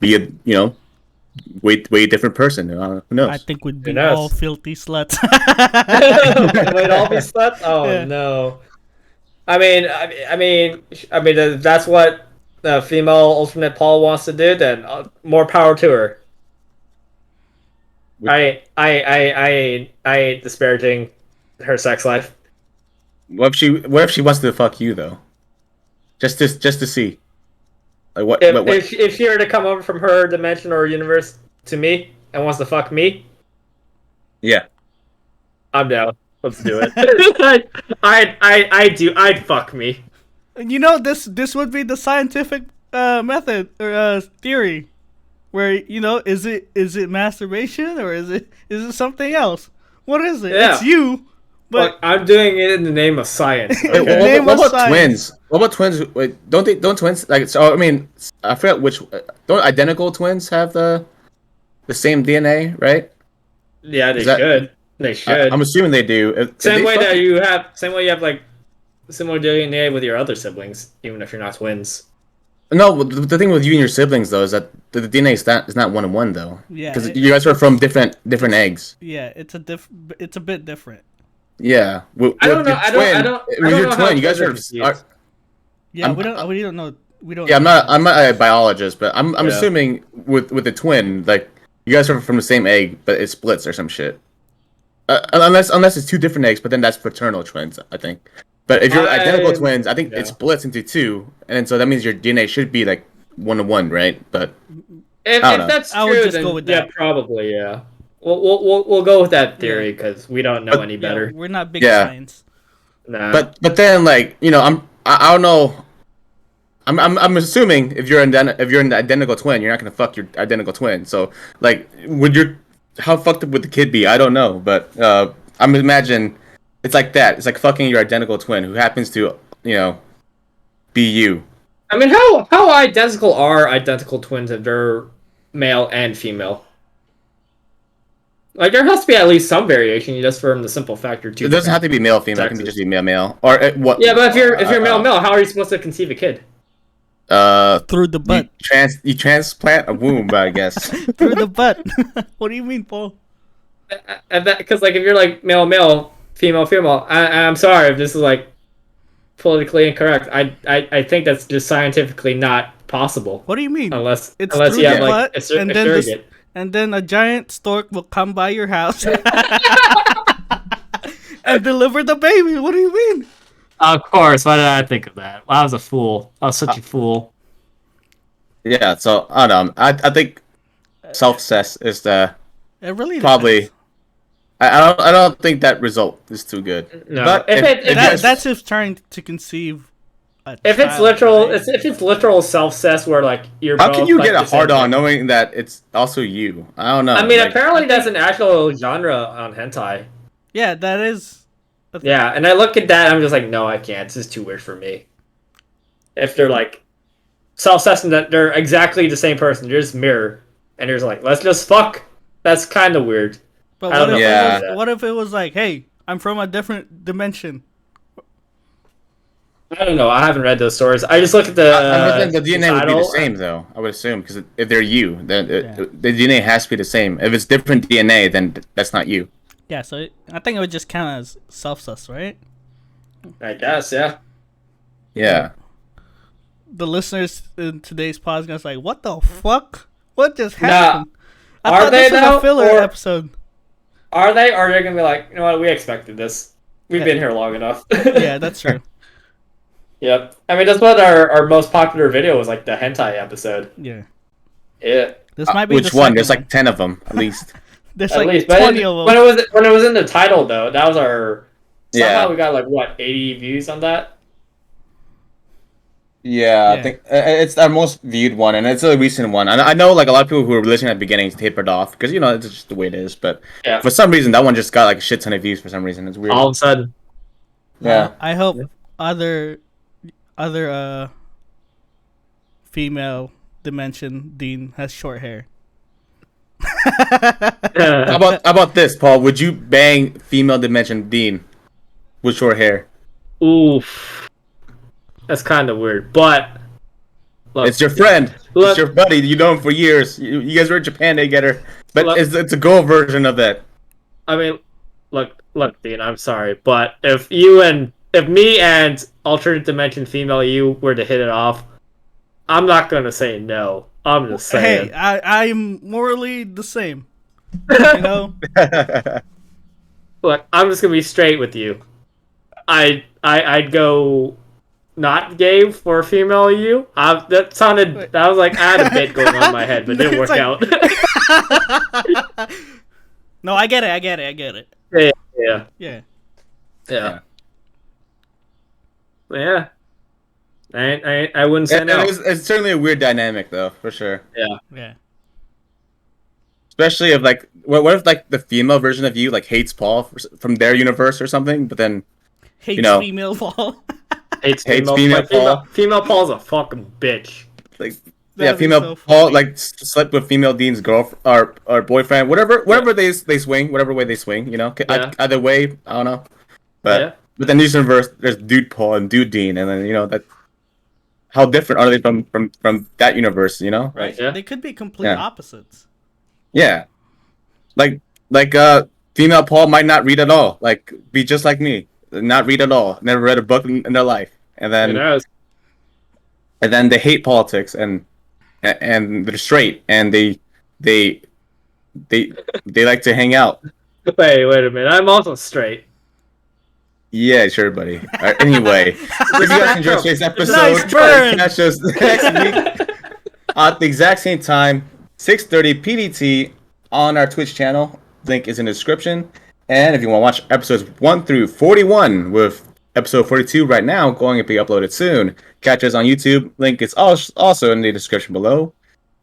Speaker 2: be a, you know, way different person? Who knows?
Speaker 3: I think we'd be
Speaker 1: Who knows?
Speaker 3: all filthy sluts.
Speaker 1: Wait, all these sluts? Oh
Speaker 3: Yeah.
Speaker 1: no. I mean, that's what the female alternate Paul wants to do. Then more power to her. I ain't disparaging her sex life.
Speaker 2: What if she wants to fuck you though? Just to see. Like what?
Speaker 1: If she were to come over from her dimension or universe to me and wants to fuck me,
Speaker 2: Yeah.
Speaker 1: I'm down. Let's do it. I'd fuck me.
Speaker 3: You know, this would be the scientific method or theory, where, you know, is it masturbation or is it something else? What is it?
Speaker 1: Yeah.
Speaker 3: It's you. But
Speaker 1: Look, I'm doing it in the name of science.
Speaker 2: Wait,
Speaker 3: Okay. Name
Speaker 2: what
Speaker 3: of
Speaker 2: about
Speaker 3: science.
Speaker 2: twins? What about twins? Wait, don't twins like? So I mean, I forget which. Don't identical twins have the same DNA, right?
Speaker 1: Yeah, they
Speaker 2: Is that-
Speaker 1: should. They should.
Speaker 2: I'm assuming they do. If
Speaker 1: Same
Speaker 2: they
Speaker 1: way
Speaker 2: fuck-
Speaker 1: that you have like similar DNA with your other siblings, even if you're not twins.
Speaker 2: No, the thing with you and your siblings though is that the DNA is not 1-to-1 though.
Speaker 3: Yeah,
Speaker 2: Because
Speaker 3: it-
Speaker 2: you guys are from different eggs.
Speaker 3: yeah, it's a bit different.
Speaker 2: Yeah.
Speaker 1: I don't know. I don't
Speaker 2: With
Speaker 1: know
Speaker 2: your
Speaker 1: how
Speaker 2: twin, you guys are.
Speaker 1: twins are confused.
Speaker 3: Yeah,
Speaker 2: I'm-
Speaker 3: we don't know. We don't.
Speaker 2: Yeah, I'm not a biologist, but I'm
Speaker 1: Yeah.
Speaker 2: assuming with the twin, like you guys are from the same egg, but it splits or some shit. Unless it's 2 different eggs, but then that's fraternal twins, I think. But if you're identical twins, I think
Speaker 1: yeah.
Speaker 2: it splits into 2, and then so that means your DNA should be like 1-to-1, right? But
Speaker 1: If
Speaker 2: I don't know.
Speaker 1: that's
Speaker 3: I would
Speaker 1: true,
Speaker 3: just
Speaker 1: then
Speaker 3: go with
Speaker 1: yeah,
Speaker 3: that.
Speaker 1: probably yeah. We'll go with that theory because we don't know any
Speaker 3: Yeah,
Speaker 1: better.
Speaker 3: we're not big
Speaker 2: Yeah.
Speaker 3: science.
Speaker 1: Nah.
Speaker 2: But then like I don't know. I'm assuming if you're an identical twin, you're not gonna fuck your identical twin. So like, how fucked up would the kid be? I don't know, but I'm imagine it's like that. It's like fucking your identical twin who happens to be you.
Speaker 1: I mean, how identical are identical twins if they're male and female? Like, there has to be at least some variation, just from the simple fact you're two.
Speaker 2: It doesn't have to be male female. It can just be male male or what?
Speaker 1: Yeah, but if you're male male, how are you supposed to conceive a kid?
Speaker 3: Through the butt.
Speaker 2: You transplant a womb, I guess.
Speaker 3: Through the butt. What do you mean, Paul?
Speaker 1: Because like if you're like male male, female female, I'm sorry if this is like politically incorrect. I think that's just scientifically not possible.
Speaker 3: What do you mean?
Speaker 1: Unless
Speaker 3: It's
Speaker 1: unless
Speaker 3: through
Speaker 1: you
Speaker 3: the
Speaker 1: have like
Speaker 3: butt,
Speaker 1: a
Speaker 3: and then
Speaker 1: surrogate.
Speaker 3: and then a giant stork will come by your house and deliver the baby. What do you mean?
Speaker 1: Of course. Why did I think of that? I was a fool. I was such a fool.
Speaker 2: Yeah, so I don't know. I think Selfcest is the
Speaker 3: It really
Speaker 2: probably.
Speaker 3: depends.
Speaker 2: I don't think that result is too good.
Speaker 1: No,
Speaker 2: But
Speaker 3: That's if trying to conceive.
Speaker 1: If it's literal, if it's literal self-cess where like you're.
Speaker 2: How
Speaker 1: both,
Speaker 2: can you
Speaker 1: like,
Speaker 2: get a
Speaker 1: the same
Speaker 2: hard on
Speaker 1: thing.
Speaker 2: knowing that it's also you? I don't know.
Speaker 1: I mean,
Speaker 2: like,
Speaker 1: apparently that's an actual genre on hentai.
Speaker 3: Yeah, that is.
Speaker 1: Yeah, and I look at that, I'm just like, no, I can't. This is too weird for me. If they're like self-cess and that they're exactly the same person, you're just mirror, and you're just like, let's just fuck. That's kind of weird.
Speaker 3: But
Speaker 1: I
Speaker 3: what
Speaker 1: don't
Speaker 3: if,
Speaker 1: know.
Speaker 2: Yeah.
Speaker 3: what if it was like, hey, I'm from a different dimension?
Speaker 1: I don't know. I haven't read those stories. I just look at the.
Speaker 2: I think the DNA would be the
Speaker 1: title.
Speaker 2: same, though. I would assume because if they're you, then
Speaker 3: Yeah.
Speaker 2: the DNA has to be the same. If it's different DNA, then that's not you.
Speaker 3: Yeah, so I think it would just count as self-sus, right?
Speaker 1: I guess, yeah.
Speaker 2: Yeah.
Speaker 3: The listeners in today's podcast like, what the fuck? What just
Speaker 1: Nah,
Speaker 3: happened? I
Speaker 1: are
Speaker 3: thought
Speaker 1: they
Speaker 3: this was
Speaker 1: though,
Speaker 3: a filler
Speaker 1: or-
Speaker 3: episode.
Speaker 1: Are they? Or are they gonna be like, you know what? We expected this. We've
Speaker 3: Yeah.
Speaker 1: been here long enough.
Speaker 3: Yeah, that's true.
Speaker 1: Yep. I mean, that's what our most popular video was, like the hentai episode.
Speaker 3: Yeah.
Speaker 1: Yeah.
Speaker 3: This might be
Speaker 2: Which
Speaker 3: the
Speaker 2: one?
Speaker 3: second
Speaker 2: There's like 10 of them at least.
Speaker 3: There's
Speaker 1: At
Speaker 3: like
Speaker 1: least, but
Speaker 3: 20 of them.
Speaker 1: when it was in the title though, that was our. Somehow
Speaker 2: Yeah.
Speaker 1: we got like what 80 views on that.
Speaker 2: Yeah, I
Speaker 3: Yeah.
Speaker 2: think it's our most viewed one, and it's a recent one. And I know like a lot of people who were listening at the beginning tapered off because it's just the way it is. But
Speaker 1: Yeah.
Speaker 2: for some reason, that one just got like a shit ton of views. For some reason, it's weird.
Speaker 1: All of a sudden.
Speaker 2: Yeah.
Speaker 3: I hope
Speaker 1: Yeah.
Speaker 3: other female dimension Dean has short hair.
Speaker 2: How about this, Paul? Would you bang female dimension Dean with short hair?
Speaker 1: Oof. That's kind of weird, but. Look,
Speaker 2: It's your friend.
Speaker 1: Look-
Speaker 2: It's your buddy. You know him for years. You guys were in Japan together. But
Speaker 1: Look-
Speaker 2: it's a girl version of that.
Speaker 1: I mean, look, Dean. I'm sorry, but if me and alternate dimension female you were to hit it off, I'm not gonna say no. I'm just saying.
Speaker 3: Hey, I'm morally the same. You know?
Speaker 1: Look, I'm just gonna be straight with you. I'd go not gay for female you. That was like I had a bit going on in my head, but it didn't work
Speaker 3: It's like-
Speaker 1: out.
Speaker 3: No, I get it.
Speaker 1: Yeah.
Speaker 3: Yeah.
Speaker 1: Yeah. Yeah. I wouldn't say
Speaker 2: And
Speaker 1: no.
Speaker 2: it's certainly a weird dynamic, though, for sure.
Speaker 3: Yeah.
Speaker 2: Especially if like, what if like the female version of you like hates Paul from their universe or something, but then
Speaker 3: Hates
Speaker 2: know.
Speaker 3: female Paul.
Speaker 1: Hates
Speaker 2: female
Speaker 1: female
Speaker 2: Paul.
Speaker 1: Female Paul's a fucking bitch.
Speaker 2: like
Speaker 3: That'd be
Speaker 2: female
Speaker 3: so
Speaker 2: Paul
Speaker 3: funny.
Speaker 2: like slept with female Dean's girlfriend or boyfriend, whatever they swing, whatever way they swing,
Speaker 1: Yeah.
Speaker 2: Either way, I don't know. But
Speaker 1: Yeah.
Speaker 2: but then this universe, there's dude Paul and dude Dean, and then that. How different are they from that universe?
Speaker 1: Right. Yeah.
Speaker 3: They could be complete
Speaker 2: Yeah.
Speaker 3: opposites.
Speaker 2: Yeah, like female Paul might not read at all, like be just like me, not read at all, never read a book in their life, and
Speaker 1: Who
Speaker 2: then
Speaker 1: knows?
Speaker 2: they hate politics and they're straight and they like to hang out.
Speaker 1: Wait a minute. I'm also straight.
Speaker 2: Yeah, sure, buddy. Anyway, if you guys enjoyed today's episode,
Speaker 3: Nice burn.
Speaker 2: catch us next week. at the exact same time, 6:30 PDT on our Twitch channel. Link is in the description. And if you want to watch episodes 1 through 41, with episode 42 right now going to be uploaded soon, catch us on YouTube. Link is also in the description below.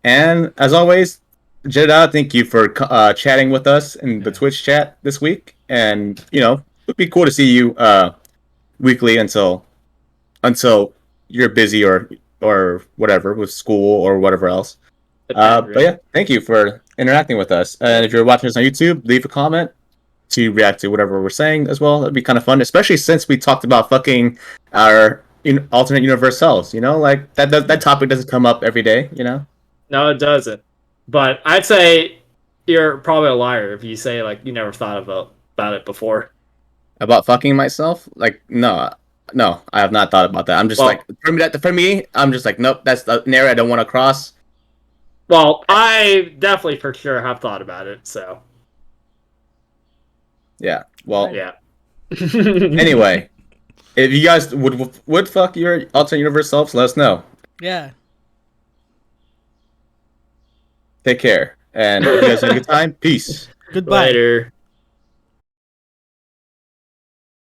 Speaker 2: And as always, Jeddah, thank you for chatting with us in the Twitch chat this week. And, you know, it would be cool to see you weekly until you're busy or whatever with school or whatever else. But yeah, thank you for interacting with us. And if you're watching us on YouTube, leave a comment to react to whatever we're saying as well. That'd be kind of fun, especially since we talked about fucking our alternate universe selves. You know, like that topic doesn't come up every day. You know.
Speaker 1: No, it doesn't. But I'd say you're probably a liar if you say like you never thought about it before.
Speaker 2: About fucking myself? Like no, I have not thought about that. I'm just like for me, I'm just like nope. That's the area I don't want to cross.
Speaker 1: Well, I definitely for sure have thought about it. So.
Speaker 2: Yeah. Well.
Speaker 1: Yeah.
Speaker 2: Anyway, if you guys would fuck your alternate universe selves, let us know.
Speaker 3: Yeah.
Speaker 2: Take care, and if you guys have a good time. Peace.
Speaker 3: Goodbye.
Speaker 1: Later.